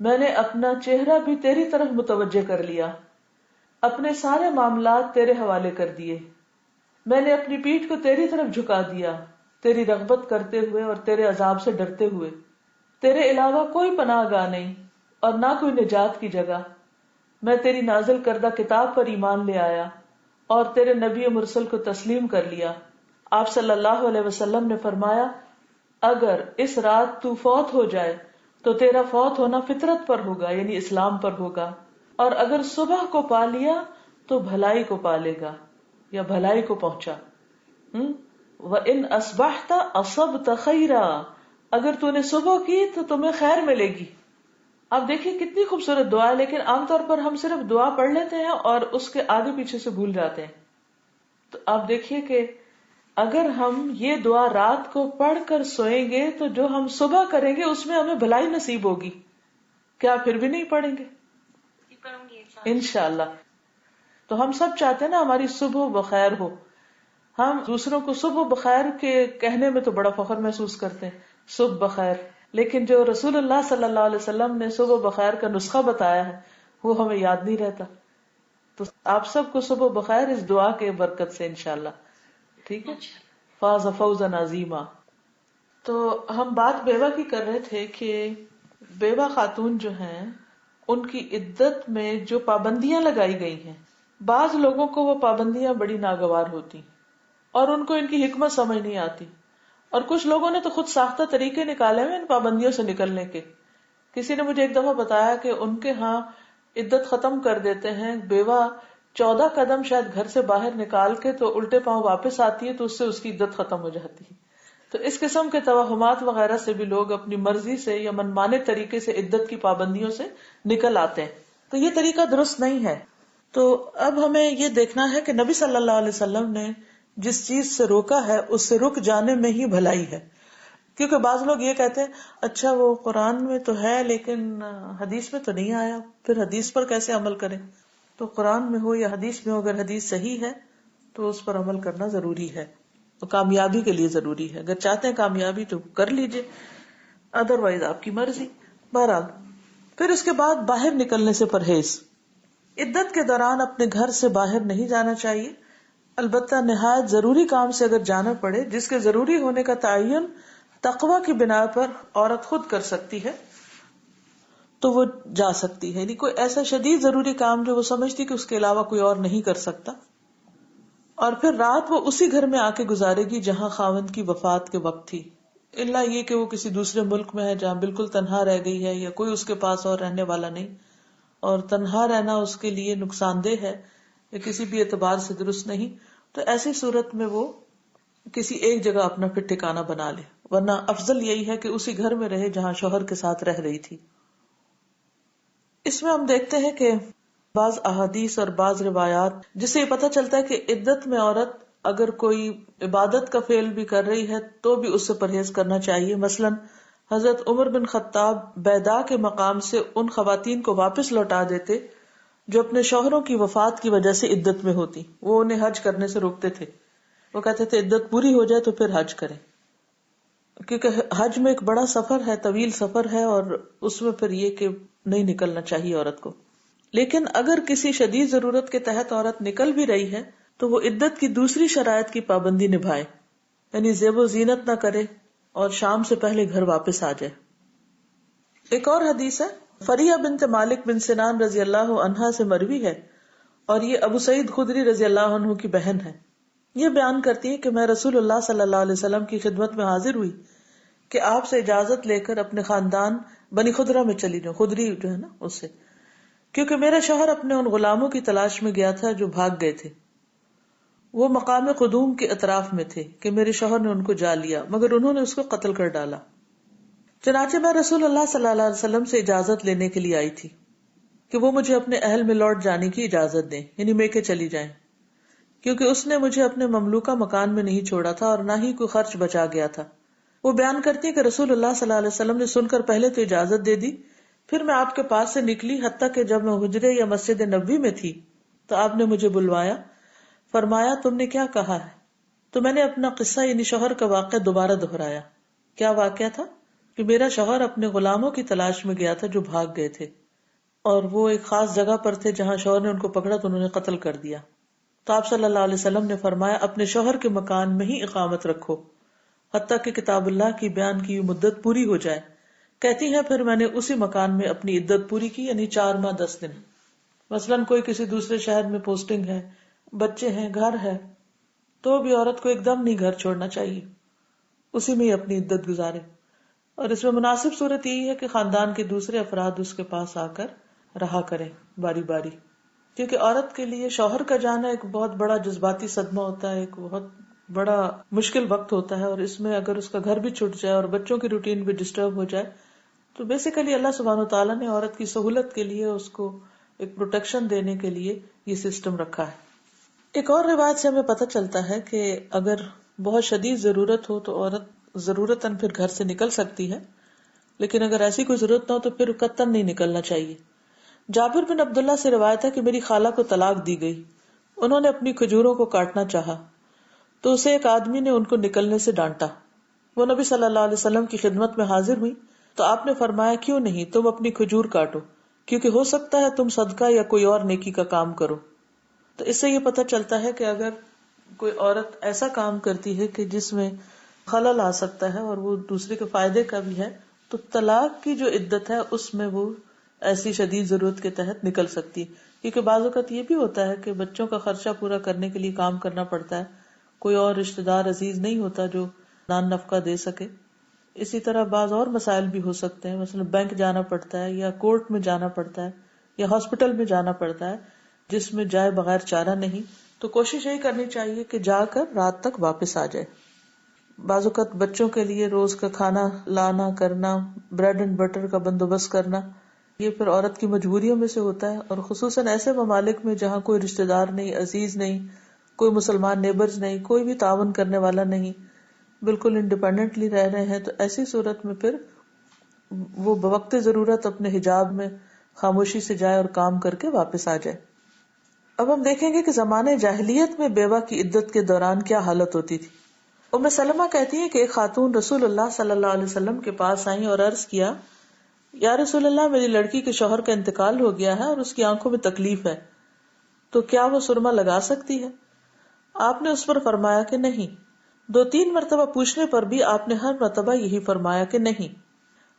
میں نے اپنا چہرہ بھی تیری طرف متوجہ کر لیا، اپنے سارے معاملات تیرے حوالے کر دیے، میں نے اپنی پیٹھ کو تیری طرف جھکا دیا تیری رغبت کرتے ہوئے اور تیرے عذاب سے ڈرتے ہوئے، تیرے علاوہ کوئی پناہ گاہ نہیں اور نہ کوئی نجات کی جگہ. میں تیری نازل کردہ کتاب پر ایمان لے آیا اور تیرے نبی مرسل کو تسلیم کر لیا. آپ صلی اللہ علیہ وسلم نے فرمایا اگر اس رات تو فوت ہو جائے تو تیرا فوت ہونا فطرت پر ہوگا یعنی اسلام پر ہوگا، اور اگر صبح کو پا لیا تو بھلائی کو پالے گا یا بھلائی کو پہنچا. وَإِنْ أَصْبَحْتَ أَصَبْتَ خَيْرًا، اگر تو نے صبح کی تو تمہیں خیر ملے گی. آپ دیکھیں کتنی خوبصورت دعا ہے، لیکن عام طور پر ہم صرف دعا پڑھ لیتے ہیں اور اس کے آگے پیچھے سے بھول جاتے ہیں. تو آپ دیکھیے کہ اگر ہم یہ دعا رات کو پڑھ کر سوئیں گے تو جو ہم صبح کریں گے اس میں ہمیں بھلائی نصیب ہوگی. کیا پھر بھی نہیں پڑھیں گے؟ انشاءاللہ. تو ہم سب چاہتے ہیں نا ہماری صبح بخیر ہو. ہم دوسروں کو صبح بخیر کے کہنے میں تو بڑا فخر محسوس کرتے ہیں، صبح بخیر، لیکن جو رسول اللہ صلی اللہ علیہ وسلم نے صبح بخیر کا نسخہ بتایا ہے وہ ہمیں یاد نہیں رہتا. تو آپ سب کو صبح بخیر اس دعا کے برکت سے انشاءاللہ. ٹھیک ہے، فاز فوزا عظیما. تو ہم بات بیوہ کی کر رہے تھے کہ بیوہ خاتون جو ہیں ان کی عدت میں جو پابندیاں لگائی گئی ہیں، بعض لوگوں کو وہ پابندیاں بڑی ناگوار ہوتی اور ان کو ان کی حکمت سمجھ نہیں آتی، اور کچھ لوگوں نے تو خود ساختہ طریقے نکالے ہیں ان پابندیوں سے نکلنے کے. کسی نے مجھے ایک دفعہ بتایا کہ ان کے ہاں عدت ختم کر دیتے ہیں، بیوہ 14 قدم شاید گھر سے باہر نکال کے تو الٹے پاؤں واپس آتی ہے تو اس سے اس کی عدت ختم ہو جاتی ہے. تو اس قسم کے توہمات وغیرہ سے بھی لوگ اپنی مرضی سے یا منمانے طریقے سے عدت کی پابندیوں سے نکل آتے ہیں. تو یہ طریقہ درست نہیں ہے. تو اب ہمیں یہ دیکھنا ہے کہ نبی صلی اللہ علیہ وسلم نے جس چیز سے روکا ہے اس سے رک جانے میں ہی بھلائی ہے. کیونکہ بعض لوگ یہ کہتے ہیں اچھا وہ قرآن میں تو ہے لیکن حدیث میں تو نہیں آیا، پھر حدیث پر کیسے عمل کریں؟ تو قرآن میں ہو یا حدیث میں ہو، اگر حدیث صحیح ہے تو اس پر عمل کرنا ضروری ہے، تو کامیابی کے لیے ضروری ہے. اگر چاہتے ہیں کامیابی تو کر لیجئے، ادروائز آپ کی مرضی. بہرحال پھر اس کے بعد باہر نکلنے سے پرہیز. عدت کے دوران اپنے گھر سے باہر نہیں جانا چاہیے، البتہ نہایت ضروری کام سے اگر جانا پڑے جس کے ضروری ہونے کا تعین تقوی کی بنا پر عورت خود کر سکتی ہے تو وہ جا سکتی ہے. یعنی کوئی ایسا شدید ضروری کام جو وہ سمجھتی کہ اس کے علاوہ کوئی اور نہیں کر سکتا. اور پھر رات وہ اسی گھر میں آ کے گزارے گی جہاں خاوند کی وفات کے وقت تھی، الا یہ کہ وہ کسی دوسرے ملک میں ہے جہاں بالکل تنہا رہ گئی ہے یا کوئی اس کے پاس اور رہنے والا نہیں، اور تنہا رہنا اس کے لیے نقصان دہ ہے یا کسی بھی اعتبار سے درست نہیں. تو ایسی صورت میں وہ کسی ایک جگہ اپنا پھر ٹھکانہ بنا لے، ورنہ افضل یہی ہے کہ اسی گھر میں رہے جہاں شوہر کے ساتھ رہ رہی تھی. اس میں ہم دیکھتے ہیں کہ بعض احادیث اور بعض روایات جس سے یہ پتہ چلتا ہے کہ عدت میں عورت اگر کوئی عبادت کا فعل بھی کر رہی ہے تو بھی اس سے پرہیز کرنا چاہیے. مثلا حضرت عمر بن خطاب بیدا کے مقام سے ان خواتین کو واپس لوٹا دیتے جو اپنے شوہروں کی وفات کی وجہ سے عدت میں ہوتی. وہ انہیں حج کرنے سے روکتے تھے. وہ کہتے تھے عدت پوری ہو جائے تو پھر حج کریں، کیونکہ حج میں ایک بڑا سفر ہے، طویل سفر ہے، اور اس میں پھر یہ کہ نہیں نکلنا چاہیے عورت کو. لیکن اگر کسی شدید ضرورت کے تحت عورت نکل بھی رہی ہے تو وہ عدت کی دوسری شرائط کی پابندی نبھائے، یعنی زیب و زینت نہ کرے اور شام سے پہلے گھر واپس آ جائے. ایک اور حدیث ہے فریہ بنت مالک بن سنان رضی اللہ عنہا سے مروی ہے، اور یہ ابو سعید خدری رضی اللہ عنہ کی بہن ہے. یہ بیان کرتی ہے کہ میں رسول اللہ صلی اللہ علیہ وسلم کی خدمت میں حاضر ہوئی کہ آپ سے اجازت لے کر اپنے خاندان بنی خدرہ میں چلی جاؤں. خدری جو ہے نا اس سے، کیونکہ میرا شوہر اپنے ان غلاموں کی تلاش میں گیا تھا جو بھاگ گئے تھے. وہ مقام قدوم کے اطراف میں تھے کہ میرے شوہر نے ان کو جا لیا، مگر انہوں نے اس کو قتل کر ڈالا. چنانچہ میں رسول اللہ صلی اللہ علیہ وسلم سے اجازت لینے کے لیے آئی تھی کہ وہ مجھے اپنے اہل میں لوٹ جانے کی اجازت دیں، یعنی میکے چلی جائیں، کیونکہ اس نے مجھے اپنے مملوکہ مکان میں نہیں چھوڑا تھا اور نہ ہی کوئی خرچ بچا گیا تھا. وہ بیان کرتی ہے کہ رسول اللہ صلی اللہ علیہ وسلم نے سن کر پہلے تو اجازت دے دی، پھر میں آپ کے پاس سے نکلی، حتیٰ کہ جب میں حجرے یا مسجد نبوی میں تھی تو آپ نے مجھے بلوایا. فرمایا تم نے کیا کہا ہے؟ تو میں نے اپنا قصہ یعنی شوہر کا واقعہ دوبارہ دہرایا. کیا واقعہ تھا؟ کہ میرا شوہر اپنے غلاموں کی تلاش میں گیا تھا جو بھاگ گئے تھے، اور وہ ایک خاص جگہ پر تھے جہاں شوہر نے ان کو پکڑا تو انہوں نے قتل کر دیا. تو آپ صلی اللہ علیہ وسلم نے فرمایا اپنے شوہر کے مکان میں ہی اقامت رکھو حتیٰ کہ کتاب اللہ کی بیان کی مدت پوری ہو جائے. کہتی ہیں پھر میں نے اسی مکان میں اپنی عدت پوری کی، یعنی 4 ماہ 10 دن. مثلاً کوئی کسی دوسرے شہر میں پوسٹنگ ہے، بچے ہیں، گھر ہے، تو بھی عورت کو ایک دم نہیں گھر چھوڑنا چاہیے، اسی میں ہی اپنی عدت گزارے. اور اس میں مناسب صورت یہی ہے کہ خاندان کے دوسرے افراد اس کے پاس آ کر رہا کریں باری باری، کیونکہ عورت کے لیے شوہر کا جانا ایک بہت بڑا جذباتی صدمہ ہوتا ہے، ایک بہت بڑا مشکل وقت ہوتا ہے. اور اس میں اگر اس کا گھر بھی چھوٹ جائے اور بچوں کی روٹین بھی ڈسٹرب ہو جائے تو بیسیکلی اللہ سبحانہ وتعالیٰ نے عورت کی سہولت کے لیے، اس کو ایک پروٹیکشن دینے کے لیے یہ سسٹم رکھا ہے. ایک اور روایت سے ہمیں پتہ چلتا ہے کہ اگر بہت شدید ضرورت ہو تو عورت ضرورتاً پھر گھر سے نکل سکتی ہے، لیکن اگر ایسی کوئی ضرورت نہ ہو تو پھر قطعاً نہیں نکلنا چاہیے. جابر بن عبداللہ سے روایت ہے کہ میری خالہ کو طلاق دی گئی. انہوں نے اپنی کھجوروں کو کاٹنا چاہا تو اسے ایک آدمی نے ان کو نکلنے سے ڈانٹا. وہ نبی صلی اللہ علیہ وسلم کی خدمت میں حاضر ہوئی تو آپ نے فرمایا کیوں نہیں، تم اپنی کھجور کاٹو، کیونکہ ہو سکتا ہے تم صدقہ یا کوئی اور نیکی کا کام کرو. تو اس سے یہ پتہ چلتا ہے کہ اگر کوئی عورت ایسا کام کرتی ہے کہ جس میں خلل آ سکتا ہے اور وہ دوسرے کے فائدے کا بھی ہے، تو طلاق کی جو عدت ہے اس میں وہ ایسی شدید ضرورت کے تحت نکل سکتی. کیونکہ بعض اوقات یہ بھی ہوتا ہے کہ بچوں کا خرچہ پورا کرنے کے لیے کام کرنا پڑتا ہے، کوئی اور رشتہ دار عزیز نہیں ہوتا جو نان نفقہ دے سکے. اسی طرح بعض اور مسائل بھی ہو سکتے ہیں، مثلا بینک جانا پڑتا ہے یا کورٹ میں جانا پڑتا ہے یا ہاسپٹل میں جانا پڑتا ہے جس میں جائے بغیر چارہ نہیں. تو کوشش یہی کرنی چاہیے کہ جا کر رات تک واپس آ جائے. بعض اوقات بچوں کے لیے روز کا کھانا لانا کرنا، بریڈ اینڈ بٹر کا بندوبست کرنا، یہ پھر عورت کی مجبوریوں میں سے ہوتا ہے. اور خصوصاً ایسے ممالک میں جہاں کوئی رشتہ دار نہیں، عزیز نہیں، کوئی مسلمان نیبرز نہیں، کوئی بھی تعاون کرنے والا نہیں، بالکل انڈیپینڈنٹلی رہ رہے ہیں، تو ایسی صورت میں پھر وہ بوقت ضرورت اپنے حجاب میں خاموشی سے جائے اور کام کر کے واپس آ جائے. اب ہم دیکھیں گے کہ زمانے جاہلیت میں بیوہ کی عدت کے دوران کیا حالت ہوتی تھی. ام سلمہ کہتی ہے کہ ایک خاتون رسول اللہ صلی اللہ علیہ وسلم کے پاس آئیں اور عرض کیا، یا رسول اللہ، میری لڑکی کے شوہر کا انتقال ہو گیا ہے اور اس کی آنکھوں میں تکلیف ہے، تو کیا وہ سرما لگا سکتی ہے؟ آپ نے اس پر فرمایا کہ نہیں. 2-3 مرتبہ پوچھنے پر بھی آپ نے ہر مرتبہ یہی فرمایا کہ نہیں.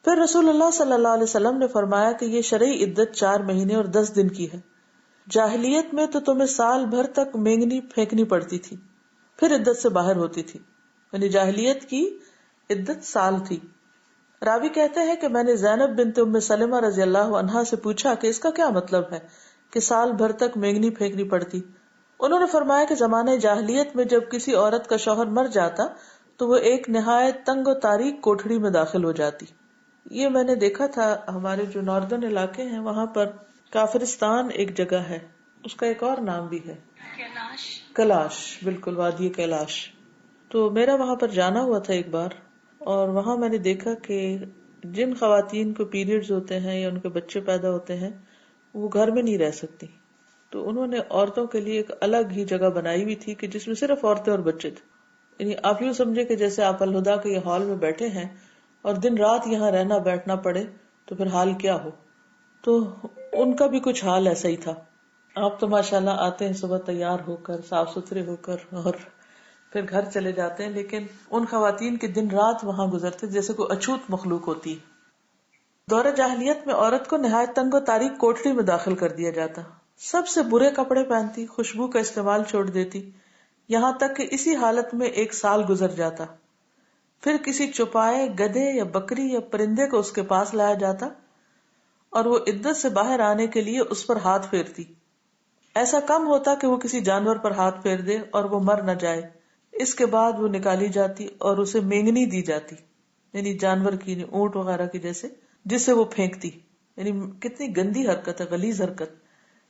پھر رسول اللہ صلی اللہ علیہ وسلم نے فرمایا کہ یہ شرعی عدت 4 مہینے اور 10 دن کی ہے. جاہلیت میں تو تمہیں سال بھر تک مینگنی پھینکنی پڑتی تھی، پھر عدت سے باہر ہوتی تھی. یعنی جاہلیت کی عدت سال تھی. راوی کہتے ہیں کہ میں نے زینب بنت ام سلمہ رضی اللہ عنہا سے پوچھا کہ اس کا کیا مطلب ہے کہ سال بھر تک مینگنی پھینکنی پڑتی. انہوں نے فرمایا کہ زمانے جاہلیت میں جب کسی عورت کا شوہر مر جاتا تو وہ ایک نہایت تنگ و تاریک کوٹھڑی میں داخل ہو جاتی. یہ میں نے دیکھا تھا، ہمارے جو ناردرن علاقے ہیں وہاں پر کافرستان ایک جگہ ہے، اس کا ایک اور نام بھی ہے، کیلاش، بالکل وادی کیلاش. تو میرا وہاں پر جانا ہوا تھا ایک بار، اور وہاں میں نے دیکھا کہ جن خواتین کو پیریڈز ہوتے ہیں یا ان کے بچے پیدا ہوتے ہیں وہ گھر میں نہیں رہ سکتی، تو انہوں نے عورتوں کے لیے ایک الگ ہی جگہ بنائی ہوئی تھی کہ جس میں صرف عورتیں اور بچے تھے. یعنی آپ یوں سمجھے کہ جیسے آپ الہدا کے یہ ہال میں بیٹھے ہیں اور دن رات یہاں رہنا بیٹھنا پڑے تو پھر حال کیا ہو. تو ان کا بھی کچھ حال ایسا ہی تھا. آپ تو ماشاءاللہ آتے ہیں صبح تیار ہو کر صاف ستھرے ہو کر اور پھر گھر چلے جاتے ہیں، لیکن ان خواتین کے دن رات وہاں گزرتے جیسے کوئی اچھوت مخلوق ہوتی. دور جاہلیت میں عورت کو نہایت تنگ و تاریک کوٹری میں داخل کر دیا جاتا، سب سے برے کپڑے پہنتی، خوشبو کا استعمال چھوڑ دیتی، یہاں تک کہ اسی حالت میں 1 سال گزر جاتا. پھر کسی چوپائے گدھے یا بکری یا پرندے کو اس کے پاس لایا جاتا اور وہ عدت سے باہر آنے کے لیے اس پر ہاتھ پھیرتی. ایسا کم ہوتا کہ وہ کسی جانور پر ہاتھ پھیر دے اور وہ مر نہ جائے. اس کے بعد وہ نکالی جاتی اور اسے مینگنی دی جاتی، یعنی جانور کی، اونٹ وغیرہ کی جیسے، جس سے وہ پھینکتی. یعنی کتنی گندی حرکت ہے، غلیظ حرکت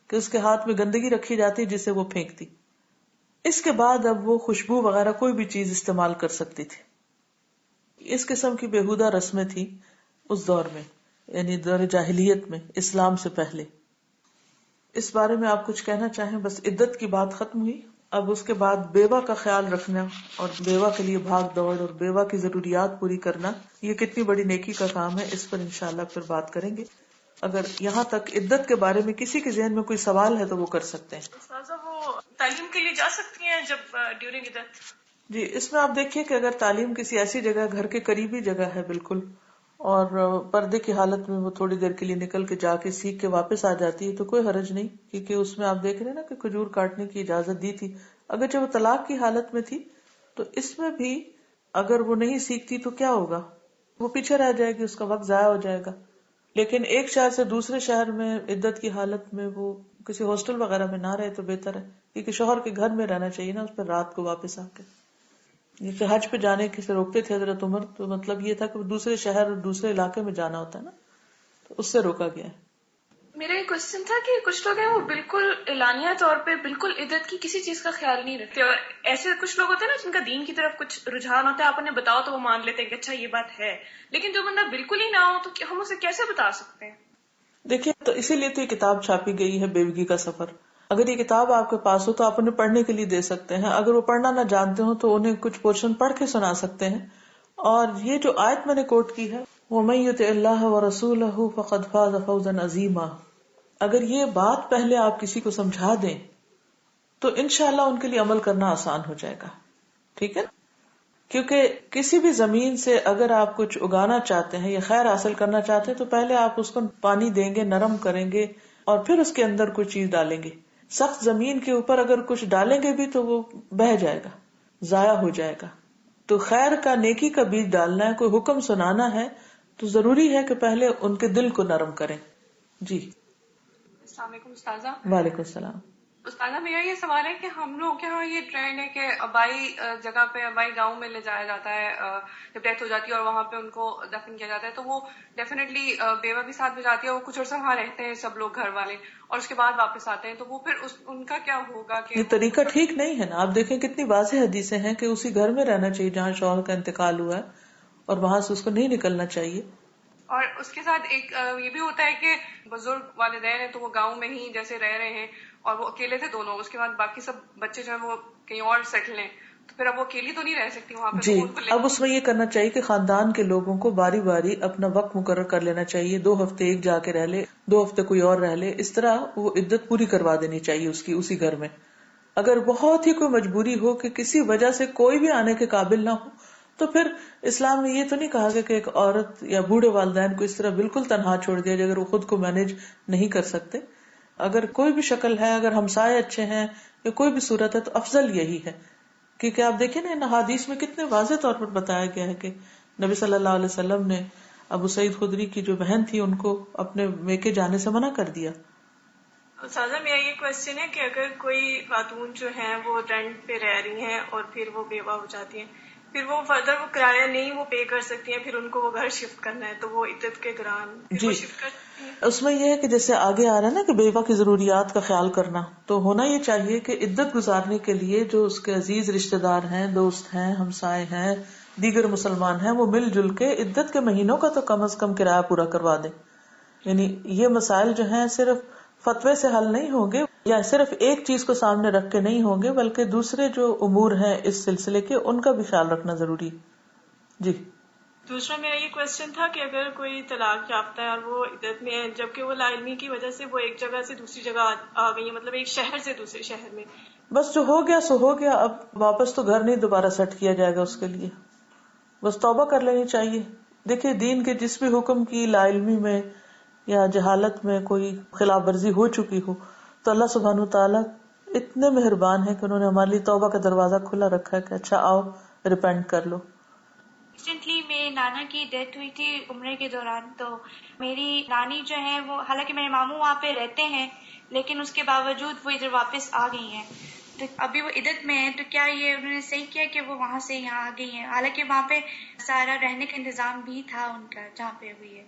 کہ اس کے ہاتھ میں گندگی رکھی جاتی جس سے وہ پھینکتی. اس کے بعد اب وہ خوشبو وغیرہ کوئی بھی چیز استعمال کر سکتی تھی. اس قسم کی بےہودہ رسمیں تھی اس دور میں، یعنی دور جاہلیت میں، اسلام سے پہلے. اس بارے میں آپ کچھ کہنا چاہیں؟ بس عدت کی بات ختم ہوئی، اب اس کے بعد بیوہ کا خیال رکھنا اور بیوہ کے لیے بھاگ دوڑ اور بیوہ کی ضروریات پوری کرنا، یہ کتنی بڑی نیکی کا کام ہے. اس پر انشاءاللہ پھر بات کریں گے. اگر یہاں تک عدت کے بارے میں کسی کے ذہن میں کوئی سوال ہے تو وہ کر سکتے ہیں. استاذہ وہ تعلیم کے لیے جا سکتی ہیں جب ڈیورنگ عدت؟ جی، اس میں آپ دیکھیے کہ اگر تعلیم کسی ایسی جگہ، گھر کے قریبی جگہ ہے بالکل، اور پردے کی حالت میں وہ تھوڑی دیر کے لیے نکل کے جا کے سیکھ کے واپس آ جاتی ہے تو کوئی حرج نہیں، کیونکہ اس میں آپ دیکھ رہے ہیں نا کہ کھجور کاٹنے کی اجازت دی تھی. اگرچہ وہ طلاق کی حالت میں تھی تو اس میں بھی اگر وہ نہیں سیکھتی تو کیا ہوگا، وہ پیچھے رہ جائے گی، اس کا وقت ضائع ہو جائے گا. لیکن ایک شہر سے دوسرے شہر میں عدت کی حالت میں وہ کسی ہاسٹل وغیرہ میں نہ رہے تو بہتر ہے، کیونکہ شوہر کے گھر میں رہنا چاہیے نا اس پر رات کو واپس آ کے. جیسے حج پہ جانے کے سے روکتے تھے حضرت عمر، تو مطلب یہ تھا کہ دوسرے شہر اور دوسرے علاقے میں جانا ہوتا ہے نا، تو اس سے روکا گیا ہے. میرا ایک کوشچن تھا کہ کچھ لوگ ہیں وہ بالکل اعلانیہ طور پہ بالکل عدت کی کسی چیز کا خیال نہیں رکھتے، اور ایسے کچھ لوگ ہوتے ہیں نا جن کا دین کی طرف کچھ رجحان ہوتا ہے، آپ انہیں بتاؤ تو وہ مان لیتے ہیں کہ اچھا یہ بات ہے، لیکن جو بندہ بالکل ہی نہ ہو تو ہم اسے کیسے بتا سکتے ہیں؟ دیکھیے، تو اسی لیے تو یہ کتاب چھاپی گئی ہے، بیوگی کا سفر. اگر یہ کتاب آپ کے پاس ہو تو آپ انہیں پڑھنے کے لیے دے سکتے ہیں. اگر وہ پڑھنا نہ جانتے ہو تو انہیں کچھ پورشن پڑھ کے سنا سکتے ہیں. اور یہ جو آیت میں نے کوٹ کی ہے، وَمَن يُطِعِ اللَّهَ وَرَسُولَهُ فَقَدْ فَازَ فَوْزًا عَظِيمًا، اگر یہ بات پہلے آپ کسی کو سمجھا دیں تو انشاءاللہ ان کے لیے عمل کرنا آسان ہو جائے گا. ٹھیک ہے، کیونکہ کسی بھی زمین سے اگر آپ کچھ اگانا چاہتے ہیں یا خیر حاصل کرنا چاہتے ہیں تو پہلے آپ اس کو پانی دیں گے، نرم کریں گے اور پھر اس کے اندر کوئی چیز ڈالیں گے. سخت زمین کے اوپر اگر کچھ ڈالیں گے بھی تو وہ بہہ جائے گا، ضائع ہو جائے گا. تو خیر کا، نیکی کا بیج ڈالنا ہے، کوئی حکم سنانا ہے تو ضروری ہے کہ پہلے ان کے دل کو نرم کریں. جی السلام علیکم استاذہ. وعلیکم السلام. استاذہ میرا یہ سوال ہے کہ ہم لوگ کے یہاں یہ ٹرینڈ ہے کہ آبائی جگہ پہ، آبائی گاؤں میں لے جایا جاتا ہے جب ڈیتھ ہو جاتی ہے اور وہاں پہ ان کو دفن کیا جاتا ہے، تو وہ ڈیفینیٹلی بیوہ بھی ساتھ میں جاتی ہے، وہ کچھ عرصہ وہاں رہتے ہیں سب لوگ گھر والے، اور اس کے بعد واپس آتے ہیں، تو وہ پھر ان کا کیا ہوگا؟ کہ یہ طریقہ ٹھیک نہیں ہے نا. آپ دیکھیں کتنی واضح حدیثیں ہیں کہ اسی گھر میں رہنا چاہیے جہاں شوہر کا انتقال ہوا ہے، اور وہاں سے اس کو نہیں نکلنا چاہیے. اور اس کے ساتھ ایک یہ بھی ہوتا ہے کہ بزرگ والدین ہیں تو وہ گاؤں میں ہی جیسے رہ رہے ہیں اور وہ اکیلے تھے دونوں، اس کے بعد باقی سب بچے جو ہیں وہ کہیں اور سیٹل ہیں، تو پھر اب وہ اکیلی تو نہیں رہ سکتی وہاں پہ. جی، تو ان کو اب اس میں یہ کرنا چاہیے کہ خاندان کے لوگوں کو باری باری اپنا وقت مقرر کر لینا چاہیے. 2 ہفتے ایک جا کے رہ لے، 2 ہفتے کوئی اور رہ لے، اس طرح وہ عدت پوری کروا دینی چاہیے اس کی اسی گھر میں. اگر بہت ہی کوئی مجبوری ہو کہ کسی وجہ سے کوئی بھی آنے کے قابل نہ ہو تو پھر اسلام نے یہ تو نہیں کہا کہ ایک عورت یا بوڑھے والدین کو اس طرح بالکل تنہا چھوڑ دیا جائے اگر وہ خود کو مینج نہیں کر سکتے. اگر کوئی بھی شکل ہے، اگر ہمسائے اچھے ہیں یا کوئی بھی صورت ہے تو افضل یہی ہے. کیونکہ آپ دیکھیں نا ان حدیث میں کتنے واضح طور پر بتایا گیا ہے کہ نبی صلی اللہ علیہ وسلم نے ابو سعید خدری کی جو بہن تھی ان کو اپنے میکے جانے سے منع کر دیا. سازا میرا یہ کوشچن ہے کہ اگر کوئی خاتون جو ہیں وہ رینٹ پہ رہ رہی ہیں اور پھر وہ بیوہ ہو جاتی ہیں، پھر وہ فردر وہ کرایہ نہیں وہ پے کر سکتی ہیں، پھر ان کو وہ گھر شفٹ کرنا ہے، تو وہ عدت کے دوران جی، وہ شفٹ کر سکتی ہیں؟ اس میں یہ ہے کہ جیسے آگے آ رہا ہے نا کہ بیوہ کی ضروریات کا خیال کرنا، تو ہونا یہ چاہیے کہ عدت گزارنے کے لیے جو اس کے عزیز رشتہ دار ہیں، دوست ہیں، ہمسائے ہیں، دیگر مسلمان ہیں وہ مل جل کے عدت کے مہینوں کا تو کم از کم کرایہ پورا کروا دیں. یعنی یہ مسائل جو ہیں صرف فتوے سے حل نہیں ہوں گے یا صرف ایک چیز کو سامنے رکھ کے نہیں ہوں گے، بلکہ دوسرے جو امور ہیں اس سلسلے کے ان کا بھی خیال رکھنا ضروری. جی دوسرا میرا یہ کوشچن تھا کہ اگر کوئی طلاق یافتہ ہے اور وہ عدت میں ہے، جبکہ وہ لا علمی کی وجہ سے وہ ایک جگہ سے دوسری جگہ آ گئی ہے، مطلب ایک شہر سے دوسرے شہر میں، بس جو ہو گیا سو ہو گیا، اب واپس تو گھر نہیں دوبارہ سیٹ کیا جائے گا اس کے لیے، بس توبہ کر لینی چاہیے. دیکھیے دین کے جس بھی حکم کی لا علمی میں یا جہالت میں کوئی خلاف ورزی ہو چکی ہو تو اللہ سبحانہ وتعالیٰ اتنے مہربان ہے کہ انہوں نے ہمارے لیے توبہ کا دروازہ کھلا رکھا ہے کہ اچھا آؤ ریپینٹ کر لو. ریسنٹلی میری نانا کی ڈیتھ ہوئی تھی عمرے کے دوران، تو میری نانی جو ہے وہ، حالانکہ میرے ماموں وہاں پہ رہتے ہیں لیکن اس کے باوجود وہ ادھر واپس آ گئی ہیں، تو ابھی وہ عدت میں ہیں، تو کیا یہ انہوں نے صحیح کیا کہ وہ وہاں سے یہاں آ گئی ہیں، حالانکہ وہاں پہ سارا رہنے کا انتظام بھی تھا ان کا جہاں پہ ہوئی ہے.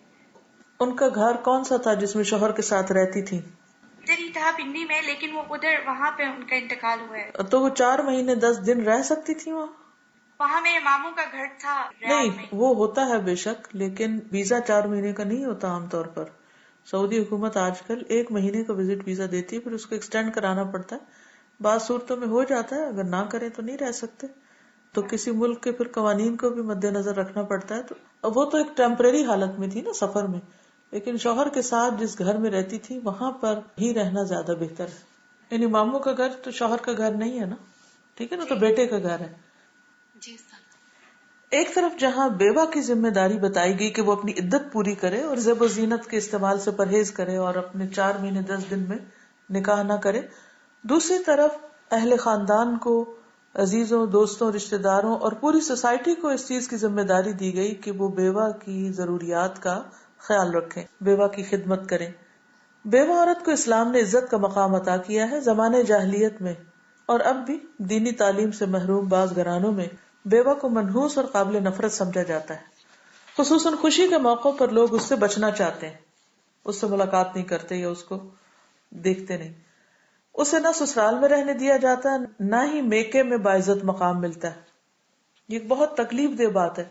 ان کا گھر کون سا تھا جس میں شوہر کے ساتھ رہتی تھی؟ ادھر ہی تھا پنڈی میں، لیکن وہ ادھر وہاں پہ ان کا انتقال ہوا ہے. تو وہ 4 مہینے 10 دن رہ سکتی تھی وہاں؟ وہاں میرے ماموں کا گھر تھا ریاض نہیں میں. وہ ہوتا ہے بے شک، لیکن ویزا 4 مہینے کا نہیں ہوتا عام طور پر. سعودی حکومت آج کل 1 مہینے کا وزٹ ویزا دیتی ہے، پھر اس کو ایکسٹینڈ کرانا پڑتا ہے. بعض صورتوں میں ہو جاتا ہے، اگر نہ کریں تو نہیں رہ سکتے. تو کسی ملک کے پھر قوانین کو بھی مد نظر رکھنا پڑتا ہے. تو وہ تو ایک ٹیمپریری حالت میں تھی نا، سفر میں، لیکن شوہر کے ساتھ جس گھر میں رہتی تھی وہاں پر ہی رہنا زیادہ بہتر ہے. یعنی ماموں کا گھر تو شوہر کا گھر نہیں ہے نا، ٹھیک ہے نا، تو بیٹے کا گھر ہے. جی سر. ایک طرف جہاں بیوہ کی ذمہ داری بتائی گئی کہ وہ اپنی عدت پوری کرے اور زیب و زینت کے استعمال سے پرہیز کرے اور اپنے 4 مہینے 10 دن میں نکاح نہ کرے، دوسری طرف اہل خاندان کو، عزیزوں، دوستوں، رشتہ داروں اور پوری سوسائٹی کو اس چیز کی ذمہ داری دی گئی کہ وہ بیوہ کی ضروریات کا خیال رکھیں، بیوہ کی خدمت کریں. بیوہ عورت کو اسلام نے عزت کا مقام عطا کیا ہے. زمانے جاہلیت میں اور اب بھی دینی تعلیم سے محروم بعض گھرانوں میں بیوہ کو منحوس اور قابل نفرت سمجھا جاتا ہے. خصوصاً خوشی کے موقع پر لوگ اس سے بچنا چاہتے ہیں، اس سے ملاقات نہیں کرتے یا اس کو دیکھتے نہیں. اسے نہ سسرال میں رہنے دیا جاتا ہے، نہ ہی میکے میں باعزت مقام ملتا ہے. یہ ایک بہت تکلیف دہ بات ہے.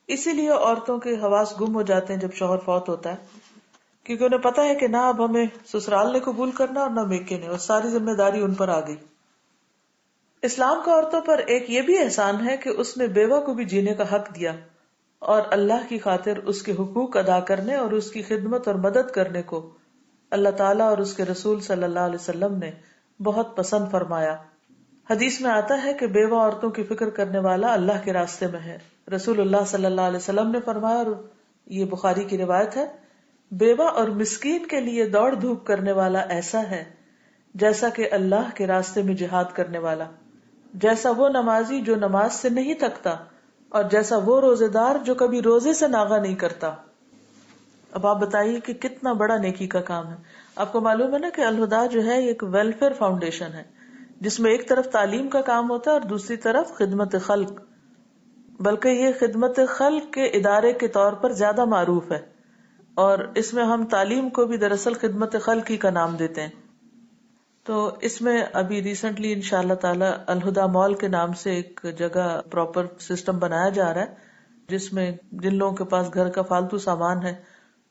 اسی لیے عورتوں کے حواس گم ہو جاتے ہیں جب شوہر فوت ہوتا ہے، کیونکہ انہیں پتا ہے کہ نہ اب ہمیں سسرال نے قبول کرنا اور نہ میکے نے، اور ساری ذمہ داری ان پر آ گئی. اسلام کا عورتوں پر ایک یہ بھی احسان ہے کہ اس نے بیوہ کو بھی جینے کا حق دیا اور اللہ کی خاطر اس کے حقوق ادا کرنے اور اس کی خدمت اور مدد کرنے کو اللہ تعالیٰ اور اس کے رسول صلی اللہ علیہ وسلم نے بہت پسند فرمایا. حدیث میں آتا ہے کہ بیوہ عورتوں کی فکر کرنے والا اللہ کے راستے میں ہے. رسول اللہ صلی اللہ علیہ وسلم نے فرمایا، اور یہ بخاری کی روایت ہے، بیوہ اور مسکین کے لیے دوڑ دھوپ کرنے والا ایسا ہے جیسا کہ اللہ کے راستے میں جہاد کرنے والا، جیسا وہ نمازی جو نماز سے نہیں تھکتا، اور جیسا وہ روزے دار جو کبھی روزے سے ناغہ نہیں کرتا. اب آپ بتائیے کہ کتنا بڑا نیکی کا کام ہے. آپ کو معلوم ہے نا کہ الہدا جو ہے ایک ویلفیئر فاؤنڈیشن ہے، جس میں ایک طرف تعلیم کا کام ہوتا ہے اور دوسری طرف خدمت خلق، بلکہ یہ خدمت خلق کے ادارے کے طور پر زیادہ معروف ہے، اور اس میں ہم تعلیم کو بھی دراصل خدمت خلق ہی کا نام دیتے ہیں. تو اس میں ابھی ریسنٹلی انشاءاللہ تعالی الہدا مال کے نام سے ایک جگہ پراپر سسٹم بنایا جا رہا ہے، جس میں جن لوگوں کے پاس گھر کا فالتو سامان ہے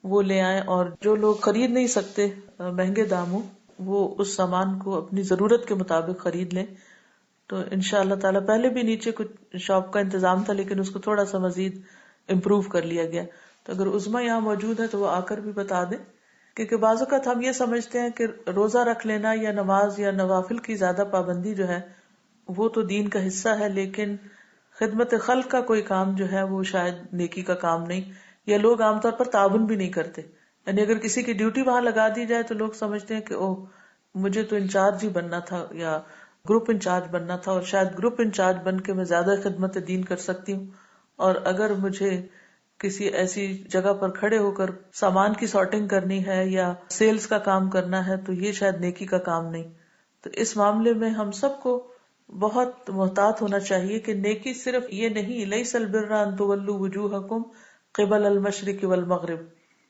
وہ لے آئیں، اور جو لوگ خرید نہیں سکتے مہنگے داموں، وہ اس سامان کو اپنی ضرورت کے مطابق خرید لیں. تو انشاءاللہ تعالی پہلے بھی نیچے کچھ شاپ کا انتظام تھا، لیکن اس کو تھوڑا سا مزید امپروو کر لیا گیا. تو اگر عظما یہاں موجود ہے تو وہ آ کر بھی بتا دیں، کیونکہ بعض اوقات ہم یہ سمجھتے ہیں کہ روزہ رکھ لینا یا نماز یا نوافل کی زیادہ پابندی جو ہے وہ تو دین کا حصہ ہے، لیکن خدمت خلق کا کوئی کام جو ہے وہ شاید نیکی کا کام نہیں، یا لوگ عام طور پر تعاون بھی نہیں کرتے. یعنی اگر کسی کی ڈیوٹی وہاں لگا دی جائے تو لوگ سمجھتے ہیں کہ اوہ مجھے تو انچارج ہی بننا تھا یا گروپ انچارج بننا تھا، اور شاید گروپ انچارج بن کے میں زیادہ خدمت دین کر سکتی ہوں، اور اگر مجھے کسی ایسی جگہ پر کھڑے ہو کر سامان کی سارٹنگ کرنی ہے یا سیلز کا کام کرنا ہے تو یہ شاید نیکی کا کام نہیں. تو اس معاملے میں ہم سب کو بہت محتاط ہونا چاہیے کہ نیکی صرف یہ نہیں، لیس البر ان تولوا وجوہکم قبل المشرق والمغرب،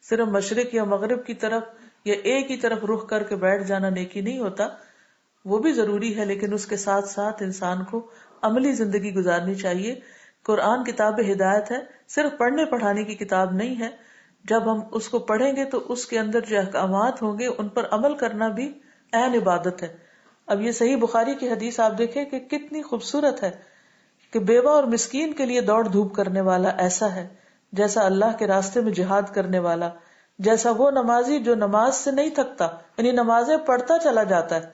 صرف مشرق یا مغرب کی طرف یا ایک ہی طرف رخ کر کے بیٹھ جانا نیکی نہیں ہوتا. وہ بھی ضروری ہے، لیکن اس کے ساتھ ساتھ انسان کو عملی زندگی گزارنی چاہیے قرآن کتاب ہدایت ہے، صرف پڑھنے پڑھانے کی کتاب نہیں ہے. جب ہم اس کو پڑھیں گے تو اس کے اندر جو احکامات ہوں گے ان پر عمل کرنا بھی عین عبادت ہے. اب یہ صحیح بخاری کی حدیث آپ دیکھیں کہ کتنی خوبصورت ہے کہ بیوہ اور مسکین کے لیے دوڑ دھوپ کرنے والا ایسا ہے جیسا اللہ کے راستے میں جہاد کرنے والا، جیسا وہ نمازی جو نماز سے نہیں تھکتا یعنی نمازیں پڑھتا چلا جاتا ہے،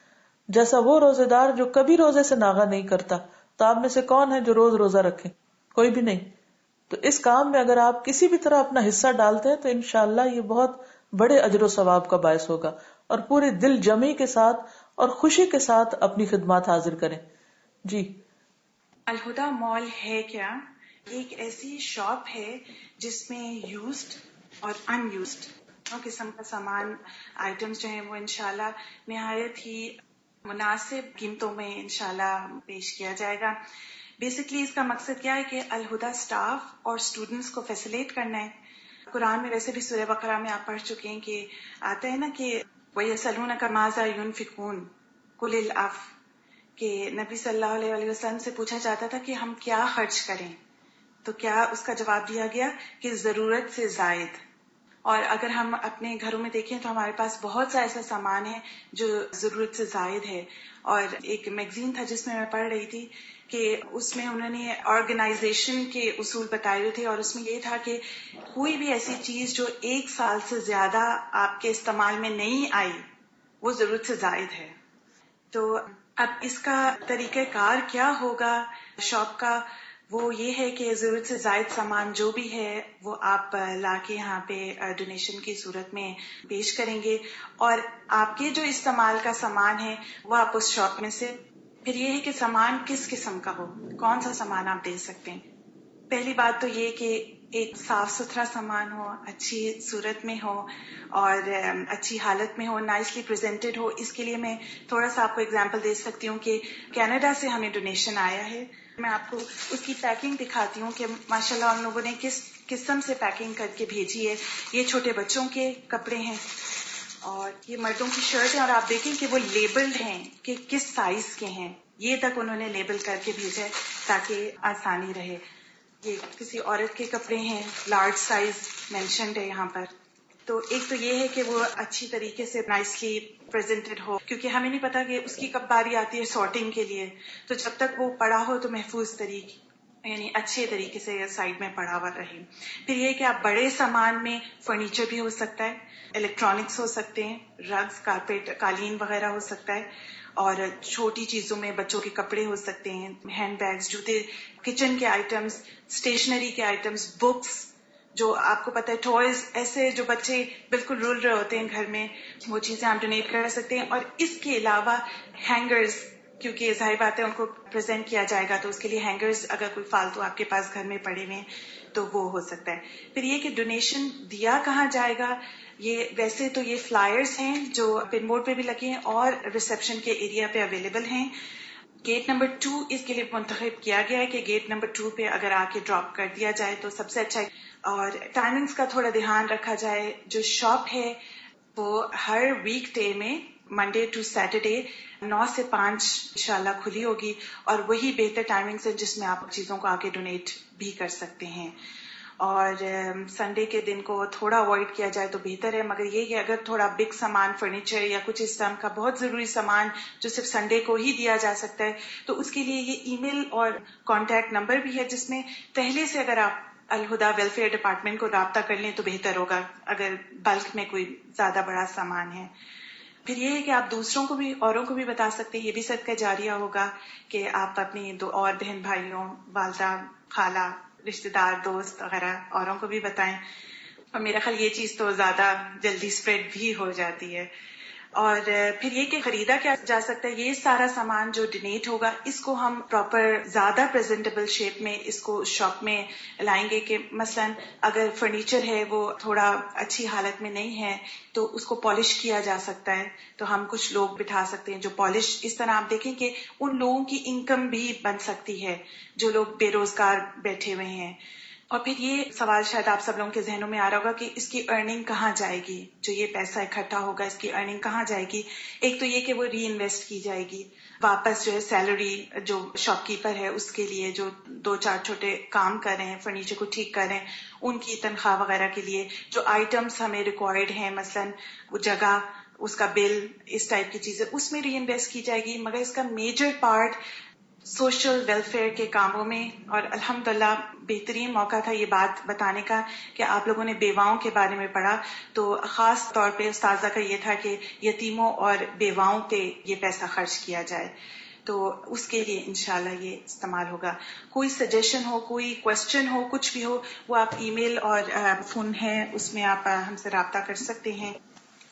جیسا وہ روزے دار جو کبھی روزے سے ناغہ نہیں کرتا. تو آپ میں سے کون ہے جو روز روزہ رکھے؟ کوئی بھی نہیں. تو اس کام میں اگر آپ کسی بھی طرح اپنا حصہ ڈالتے ہیں تو انشاءاللہ یہ بہت بڑے اجر و ثواب کا باعث ہوگا. اور پورے دل جمی کے ساتھ اور خوشی کے ساتھ اپنی خدمات حاضر کریں. جی. الہدا مال ہے کیا؟ ایک ایسی شاپ ہے جس میں یوزڈ اور ان یوزڈ دونوں قسم کا سامان آئٹمس جو ہیں وہ انشاءاللہ نہایت ہی مناسب قیمتوں میں انشاءاللہ پیش کیا جائے گا. بیسکلی اس کا مقصد کیا ہے کہ الہدا سٹاف اور اسٹوڈنٹس کو فیسیلیٹ کرنا ہے. قرآن میں ویسے بھی سورہ بقرہ میں آپ پڑھ چکے ہیں کہ آتا ہے نا کہ وَيَسْأَلُونَكَ مَاذَا يُنْفِقُونَ قُلِ الْعَفْوَ، کہ نبی صلی اللہ علیہ وسلم سے پوچھا جاتا تھا کہ ہم کیا خرچ کریں، تو کیا اس کا جواب دیا گیا کہ ضرورت سے زائد. اور اگر ہم اپنے گھروں میں دیکھیں تو ہمارے پاس بہت سا ایسا سامان ہے جو ضرورت سے زائد ہے. اور ایک میگزین تھا جس میں پڑھ رہی تھی کہ اس میں انہوں نے آرگنائزیشن کے اصول بتائے ہوئے تھے، اور اس میں یہ تھا کہ کوئی بھی ایسی چیز جو 1 سال سے زیادہ آپ کے استعمال میں نہیں آئی وہ ضرورت سے زائد ہے. تو اب اس کا طریقہ کار کیا ہوگا شاپ کا؟ وہ یہ ہے کہ ضرورت سے زائد سامان جو بھی ہے وہ آپ لا کے یہاں پہ ڈونیشن کی صورت میں پیش کریں گے، اور آپ کے جو استعمال کا سامان ہے وہ آپ اس شاپ میں سے، پھر یہ ہے کہ سامان کس قسم کا ہو، کون سا سامان آپ دے سکتے ہیں. پہلی بات تو یہ کہ ایک صاف ستھرا سامان ہو، اچھی صورت میں ہو اور اچھی حالت میں ہو، نائسلی پریزنٹڈ ہو. اس کے لیے میں تھوڑا سا آپ کو اگزامپل دے سکتی ہوں کہ کینیڈا سے ہمیں ڈونیشن آیا ہے. میں آپ کو اس کی پیکنگ دکھاتی ہوں کہ ماشاءاللہ ان لوگوں نے کس قسم سے پیکنگ کر کے بھیجی ہے. یہ چھوٹے بچوں کے کپڑے ہیں اور یہ مردوں کی شرٹ ہیں، اور آپ دیکھیں کہ وہ لیبلڈ ہیں کہ کس سائز کے ہیں، یہ تک انہوں نے لیبل کر کے بھیجا ہے تاکہ آسانی رہے. یہ کسی عورت کے کپڑے ہیں، لارج سائز مینشنڈ ہے یہاں پر. تو ایک تو یہ ہے کہ وہ اچھی طریقے سے نائسلی پریزنٹڈ ہو، کیونکہ ہمیں نہیں پتا کہ اس کی کب باری آتی ہے سارٹنگ کے لیے، تو جب تک وہ پڑا ہو تو محفوظ طریقے یعنی اچھے طریقے سے سائڈ میں پڑا ہوا رہے. پھر یہ کہ آپ بڑے سامان میں فرنیچر بھی ہو سکتا ہے، الیکٹرانکس ہو سکتے ہیں، رگز، کارپیٹ، قالین وغیرہ ہو سکتا ہے، اور چھوٹی چیزوں میں بچوں کے کپڑے ہو سکتے ہیں، ہینڈ بیگز، جوتے، کچن کے آئٹمس، اسٹیشنری کے آئٹمس، بکس، جو آپ کو پتہ ہے ٹوائز، ایسے جو بچے بالکل رول رہے ہوتے ہیں گھر میں، وہ چیزیں آپ ڈونیٹ کر سکتے ہیں. اور اس کے علاوہ ہینگرز، کیونکہ ظاہر بات ہے ان کو پریزنٹ کیا جائے گا تو اس کے لیے ہینگرز اگر کوئی فالتو آپ کے پاس گھر میں پڑے ہوئے ہیں تو وہ ہو سکتا ہے. پھر یہ کہ ڈونیشن دیا کہاں جائے گا، یہ ویسے تو یہ فلائرز ہیں جو پن بورڈ پہ بھی لگے ہیں اور ریسیپشن کے ایریا پہ اویلیبل ہیں. گیٹ نمبر 2 اس کے لیے منتخب کیا گیا ہے کہ گیٹ نمبر 2 پہ اگر آ کے ڈراپ کر دیا جائے تو سب سے اچھا ہے. اور ٹائمنگز کا تھوڑا دھیان رکھا جائے. جو شاپ ہے وہ ہر ویک ڈے میں منڈے ٹو سیٹرڈے 9 سے 5 انشاءاللہ کھلی ہوگی، اور وہی بہتر ٹائمنگز ہیں جس میں آپ چیزوں کو آ کے ڈونیٹ بھی کر سکتے ہیں. اور سنڈے کے دن کو تھوڑا اوائڈ کیا جائے تو بہتر ہے، مگر یہ کہ اگر تھوڑا بگ سامان، فرنیچر یا کچھ اس طرح کا بہت ضروری سامان جو صرف سنڈے کو ہی دیا جا سکتا ہے تو اس کے لیے یہ ای میل اور کانٹیکٹ نمبر بھی ہے، جس میں پہلے سے اگر آپ الہدا ویلفیئر ڈپارٹمنٹ کو رابطہ کر لیں تو بہتر ہوگا اگر بلک میں کوئی زیادہ بڑا سامان ہے. پھر یہ ہے کہ آپ دوسروں کو بھی، اوروں کو بھی بتا سکتے ہیں، یہ بھی صدقہ جاریہ ہوگا کہ آپ اپنی 2 اور بہن بھائیوں، والدہ، خالہ، رشتہ دار، دوست وغیرہ اوروں کو بھی بتائیں. اور میرا خیال یہ چیز تو زیادہ جلدی سپریڈ بھی ہو جاتی ہے. اور پھر یہ کہ خریدا کیا جا سکتا ہے، یہ سارا سامان جو ڈونیٹ ہوگا اس کو ہم پراپر زیادہ پریزنٹیبل شیپ میں اس کو شاپ میں لائیں گے. کہ مثلا اگر فرنیچر ہے وہ تھوڑا اچھی حالت میں نہیں ہے تو اس کو پالش کیا جا سکتا ہے، تو ہم کچھ لوگ بٹھا سکتے ہیں جو پالش، اس طرح آپ دیکھیں کہ ان لوگوں کی انکم بھی بن سکتی ہے جو لوگ بے روزگار بیٹھے ہوئے ہیں. اور پھر یہ سوال شاید آپ سب لوگوں کے ذہنوں میں آ رہا ہوگا کہ اس کی ارننگ کہاں جائے گی، جو یہ پیسہ اکٹھا ہوگا اس کی ارننگ کہاں جائے گی. ایک تو یہ کہ وہ ری انویسٹ کی جائے گی. واپس جو ہے سیلری جو شاپ کیپر ہے اس کے لیے جو 2-4 چھوٹے کام کر رہے ہیں، فرنیچر کو ٹھیک کر رہے ہیں، ان کی تنخواہ وغیرہ کے لیے جو آئٹمس ہمیں ریکوائرڈ ہیں، مثلاً وہ جگہ، اس کا بل، اس ٹائپ کی چیزیں اس میں ری انویسٹ کی جائے گی. مگر اس کا میجر پارٹ سوشل ویلفیئر کے کاموں میں. اور الحمدللہ بہترین موقع تھا یہ بات بتانے کا کہ آپ لوگوں نے بیواؤں کے بارے میں پڑھا، تو خاص طور پہ استاذہ کا یہ تھا کہ یتیموں اور بیواؤں پہ یہ پیسہ خرچ کیا جائے، تو اس کے لیے انشاءاللہ یہ استعمال ہوگا. کوئی سجیشن ہو، کوئی کوشچن ہو، کچھ بھی ہو، وہ آپ ای میل اور فون ہے اس میں آپ ہم سے رابطہ کر سکتے ہیں.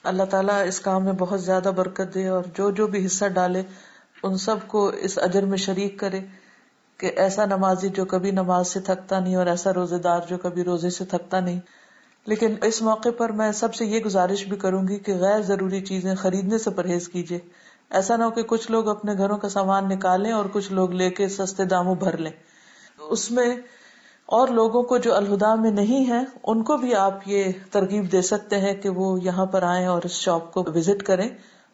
اللہ تعالیٰ اس کام میں بہت زیادہ برکت دے، اور جو بھی حصہ ڈالے ان سب کو اس اجر میں شریک کرے، کہ ایسا نمازی جو کبھی نماز سے تھکتا نہیں اور ایسا روزے دار جو کبھی روزے سے تھکتا نہیں. لیکن اس موقع پر میں سب سے یہ گزارش بھی کروں گی کہ غیر ضروری چیزیں خریدنے سے پرہیز کیجیے. ایسا نہ ہو کہ کچھ لوگ اپنے گھروں کا سامان نکالیں اور کچھ لوگ لے کے سستے داموں بھر لیں. اس میں اور لوگوں کو جو الہدا میں نہیں ہیں ان کو بھی آپ یہ ترغیب دے سکتے ہیں کہ وہ یہاں پر آئیں اور اس شاپ کو وزٹ کریں،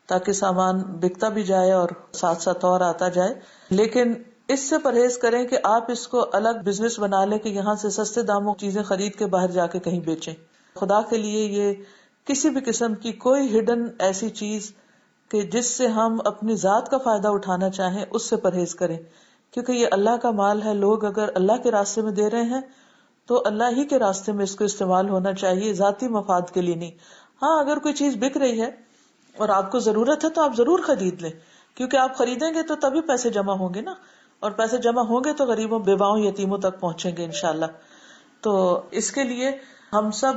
تاکہ سامان بکتا بھی جائے اور ساتھ ساتھ اور آتا جائے. لیکن اس سے پرہیز کریں کہ آپ اس کو الگ بزنس بنا لیں کہ یہاں سے سستے داموں چیزیں خرید کے باہر جا کے کہیں بیچیں. خدا کے لیے یہ کسی بھی قسم کی کوئی ہڈن ایسی چیز کہ جس سے ہم اپنی ذات کا فائدہ اٹھانا چاہیں اس سے پرہیز کریں، کیونکہ یہ اللہ کا مال ہے. لوگ اگر اللہ کے راستے میں دے رہے ہیں تو اللہ ہی کے راستے میں اس کو استعمال ہونا چاہیے، ذاتی مفاد کے لیے نہیں. ہاں اگر کوئی چیز بک رہی ہے اور آپ کو ضرورت ہے تو آپ ضرور خرید لیں، کیونکہ آپ خریدیں گے تو تبھی پیسے جمع ہوں گے نا، اور پیسے جمع ہوں گے تو غریبوں، بیواؤں، یتیموں تک پہنچیں گے انشاءاللہ. تو اس کے لیے ہم سب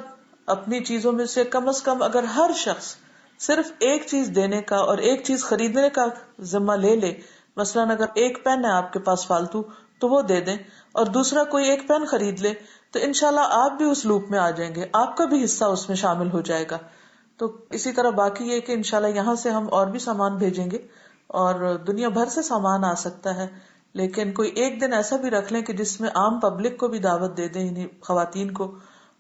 اپنی چیزوں میں سے کم از کم اگر ہر شخص صرف ایک چیز دینے کا اور ایک چیز خریدنے کا ذمہ لے لے، مثلاً اگر ایک پین ہے آپ کے پاس فالتو تو وہ دے دیں، اور دوسرا کوئی ایک پین خرید لے، تو انشاءاللہ آپ بھی اس لوپ میں آ جائیں گے، آپ کا بھی حصہ اس میں شامل ہو جائے گا. تو اسی طرح باقی یہ کہ انشاءاللہ یہاں سے ہم اور بھی سامان بھیجیں گے، اور دنیا بھر سے سامان آ سکتا ہے. لیکن کوئی ایک دن ایسا بھی رکھ لیں کہ جس میں عام پبلک کو بھی دعوت دے دیں، یعنی خواتین کو،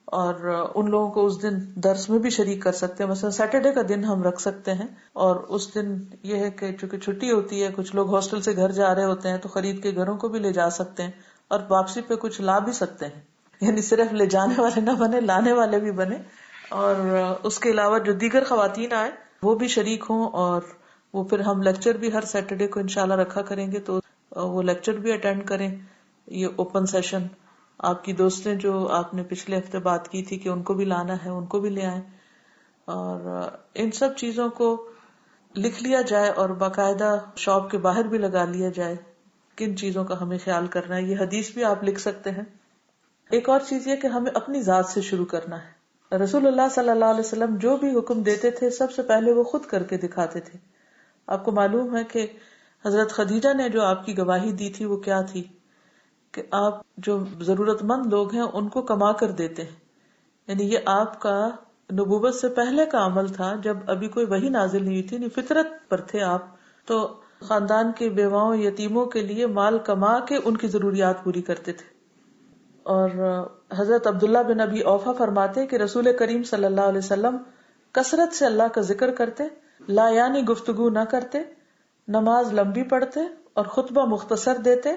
اور ان لوگوں کو اس دن درس میں بھی شریک کر سکتے ہیں. مثلا سیٹرڈے کا دن ہم رکھ سکتے ہیں، اور اس دن یہ ہے کہ چونکہ چھٹی ہوتی ہے، کچھ لوگ ہاسٹل سے گھر جا رہے ہوتے ہیں تو خرید کے گھروں کو بھی لے جا سکتے ہیں، اور واپسی پہ کچھ لا بھی سکتے ہیں. یعنی صرف لے جانے والے نہ بنے، لانے والے بھی بنے. اور اس کے علاوہ جو دیگر خواتین آئے وہ بھی شریک ہوں، اور وہ پھر ہم لیکچر بھی ہر سیٹرڈے کو انشاءاللہ رکھا کریں گے، تو وہ لیکچر بھی اٹینڈ کریں. یہ اوپن سیشن آپ کی دوستیں جو آپ نے پچھلے ہفتے بات کی تھی کہ ان کو بھی لانا ہے، ان کو بھی لے آئیں. اور ان سب چیزوں کو لکھ لیا جائے اور باقاعدہ شاپ کے باہر بھی لگا لیا جائے کن چیزوں کا ہمیں خیال کرنا ہے. یہ حدیث بھی آپ لکھ سکتے ہیں. ایک اور چیز یہ کہ ہمیں اپنی ذات سے شروع کرنا ہے. رسول اللہ صلی اللہ علیہ وسلم جو بھی حکم دیتے تھے سب سے پہلے وہ خود کر کے دکھاتے تھے. آپ کو معلوم ہے کہ حضرت خدیجہ نے جو آپ کی گواہی دی تھی وہ کیا تھی، کہ آپ جو ضرورت مند لوگ ہیں ان کو کما کر دیتے ہیں. یعنی یہ آپ کا نبوت سے پہلے کا عمل تھا، جب ابھی کوئی وحی نازل نہیں ہوئی تھی، نہیں فطرت پر تھے آپ. تو خاندان کے بیواؤں، یتیموں کے لیے مال کما کے ان کی ضروریات پوری کرتے تھے. اور حضرت عبداللہ بن ابی اوفا فرماتے کہ رسول کریم صلی اللہ علیہ وسلم کثرت سے اللہ کا ذکر کرتے، لا یعنی گفتگو نہ کرتے، نماز لمبی پڑھتے اور خطبہ مختصر دیتے،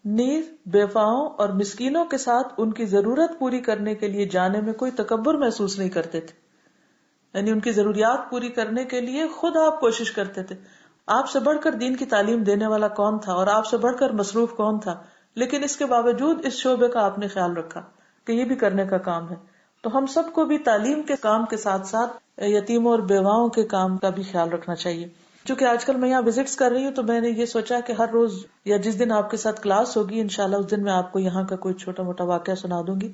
نیز بیواؤں اور مسکینوں کے ساتھ ان کی ضرورت پوری کرنے کے لیے جانے میں کوئی تکبر محسوس نہیں کرتے تھے. یعنی ان کی ضروریات پوری کرنے کے لیے خود آپ کوشش کرتے تھے. آپ سے بڑھ کر دین کی تعلیم دینے والا کون تھا، اور آپ سے بڑھ کر مصروف کون تھا، لیکن اس کے باوجود اس شعبے کا آپ نے خیال رکھا کہ یہ بھی کرنے کا کام ہے. تو ہم سب کو بھی تعلیم کے کام کے ساتھ ساتھ یتیموں اور بیواؤں کے کام کا بھی خیال رکھنا چاہیے. چونکہ آج کل میں یہاں وزٹس کر رہی ہوں تو میں نے یہ سوچا کہ ہر روز یا جس دن آپ کے ساتھ کلاس ہوگی انشاءاللہ اس دن میں آپ کو یہاں کا کوئی چھوٹا موٹا واقعہ سنا دوں گی.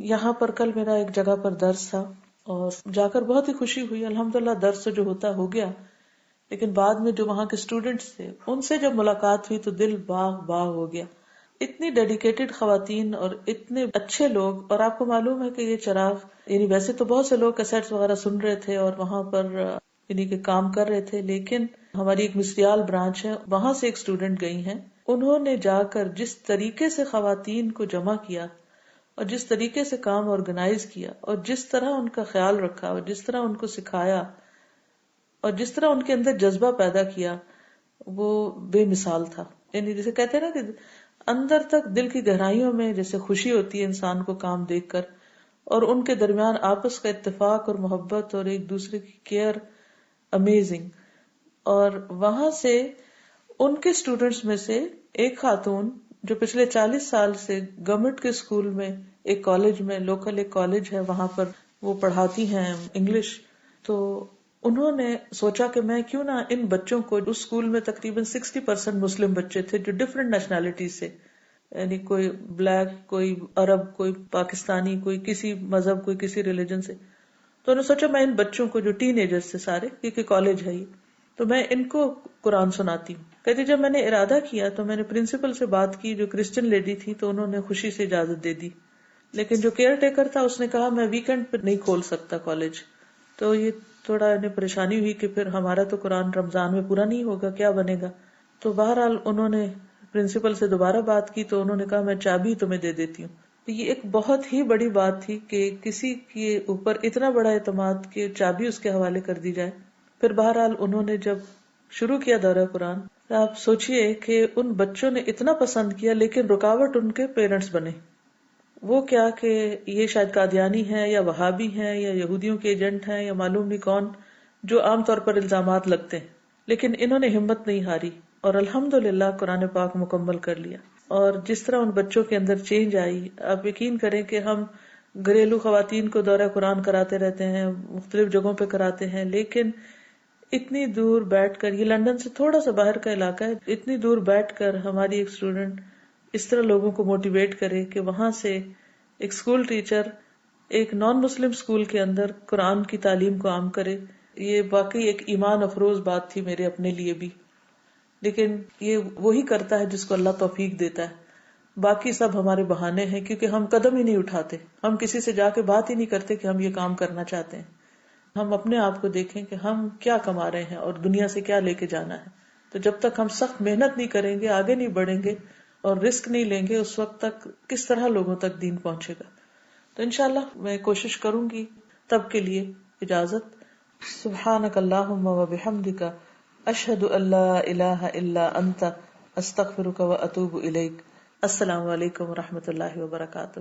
یہاں پر کل میرا ایک جگہ پر درس تھا اور جا کر بہت ہی خوشی ہوئی. الحمدللہ درس جو ہوتا ہو گیا، لیکن بعد میں جو وہاں کے اسٹوڈینٹس تھے ان سے جب ملاقات ہوئی تو دل باغ باغ ہو گیا. اتنی ڈیڈیکیٹڈ خواتین اور اتنے اچھے لوگ. اور آپ کو معلوم ہے کہ یہ چراغ، یعنی ویسے تو بہت سے لوگ کیسٹس وغیرہ سن رہے تھے اور وہاں پر یعنی کہ کام کر رہے تھے، لیکن ہماری ایک مسریال برانچ ہے وہاں سے ایک اسٹوڈنٹ گئی ہیں. انہوں نے جا کر جس طریقے سے خواتین کو جمع کیا اور جس طریقے سے کام آرگنائز کیا اور جس طرح ان کا خیال رکھا اور جس طرح ان کو سکھایا اور جس طرح ان کے اندر جذبہ پیدا کیا، وہ بے مثال تھا. یعنی جیسے کہتے ہیں نا کہ اندر تک دل کی گہرائیوں میں جیسے خوشی ہوتی ہے انسان کو کام دیکھ کر، اور ان کے درمیان آپس کا اتفاق اور محبت اور ایک دوسرے کی کیئر امیزنگ. اور وہاں سے ان کے اسٹوڈینٹس میں سے ایک خاتون جو پچھلے 40 سال سے گورنمنٹ کے اسکول میں ایک کالج میں لوکل ایک کالج ہے وہاں پر وہ پڑھاتی ہیں انگلش. تو انہوں نے سوچا کہ میں کیوں نہ ان بچوں کو، اس اسکول میں تقریباً 60% مسلم بچے تھے جو ڈفرینٹ نیشنلٹیز سے، یعنی کوئی بلیک، کوئی عرب، کوئی پاکستانی، کوئی کسی مذہب، کوئی کسی ریلیجن سے. تو انہوں نے سوچا میں ان بچوں کو جو ٹین ایجرز سے سارے، کیونکہ کالج ہے یہ، تو میں ان کو قرآن سناتی ہوں. کہتی جب میں نے ارادہ کیا تو میں نے پرنسپل سے بات کی جو کرسچن لیڈی تھی، تو انہوں نے خوشی سے اجازت دے دی. لیکن جو کیئر ٹیکر تھا اس نے کہا میں ویکینڈ پہ نہیں کھول سکتا کالج. تو یہ تھوڑا انہیں پریشانی ہوئی کہ پھر ہمارا تو قرآن رمضان میں پورا نہیں ہوگا، کیا بنے گا. تو بہرحال انہوں نے پرنسپل سے دوبارہ بات کی تو انہوں نے کہا میں چابی تمہیں دے دیتی ہوں. تو یہ ایک بہت ہی بڑی بات تھی کہ کسی کے اوپر اتنا بڑا اعتماد کہ چابی اس کے حوالے کر دی جائے. پھر بہرحال انہوں نے جب شروع کیا دورہ قرآن، آپ سوچئے کہ ان بچوں نے اتنا پسند کیا لیکن رکاوٹ ان کے پیرنٹس بنے. وہ کیا کہ یہ شاید قادیانی ہیں یا وہابی ہیں یا یہودیوں کے ایجنٹ ہیں یا معلوم نہیں کون، جو عام طور پر الزامات لگتے ہیں. لیکن انہوں نے ہمت نہیں ہاری اور الحمدللہ قرآن پاک مکمل کر لیا. اور جس طرح ان بچوں کے اندر چینج آئی، آپ یقین کریں کہ ہم گھریلو خواتین کو دورہ قرآن کراتے رہتے ہیں، مختلف جگہوں پہ کراتے ہیں، لیکن اتنی دور بیٹھ کر، یہ لندن سے تھوڑا سا باہر کا علاقہ ہے، اتنی دور بیٹھ کر ہماری ایک اسٹوڈنٹ اس طرح لوگوں کو موٹیویٹ کرے کہ وہاں سے ایک اسکول ٹیچر ایک نان مسلم اسکول کے اندر قرآن کی تعلیم کو عام کرے، یہ واقعی ایک ایمان افروز بات تھی میرے اپنے لیے بھی. لیکن یہ وہی کرتا ہے جس کو اللہ توفیق دیتا ہے. باقی سب ہمارے بہانے ہیں کیونکہ ہم قدم ہی نہیں اٹھاتے، ہم کسی سے جا کے بات ہی نہیں کرتے کہ ہم یہ کام کرنا چاہتے ہیں. ہم اپنے آپ کو دیکھیں کہ ہم کیا کما رہے ہیں اور دنیا سے کیا لے کے جانا ہے. تو جب تک ہم سخت محنت نہیں کریں گے، آگے نہیں بڑھیں گے اور رسک نہیں لیں گے، اس وقت تک کس طرح لوگوں تک دین پہنچے گا. تو انشاءاللہ میں کوشش کروں گی. تب کے لیے اجازت. سبحانک اللہم و بحمدک، اشہد ان لا الہ الا انت، استغفرک و اتوب الیک. السلام علیکم و رحمۃ اللہ وبرکاتہ.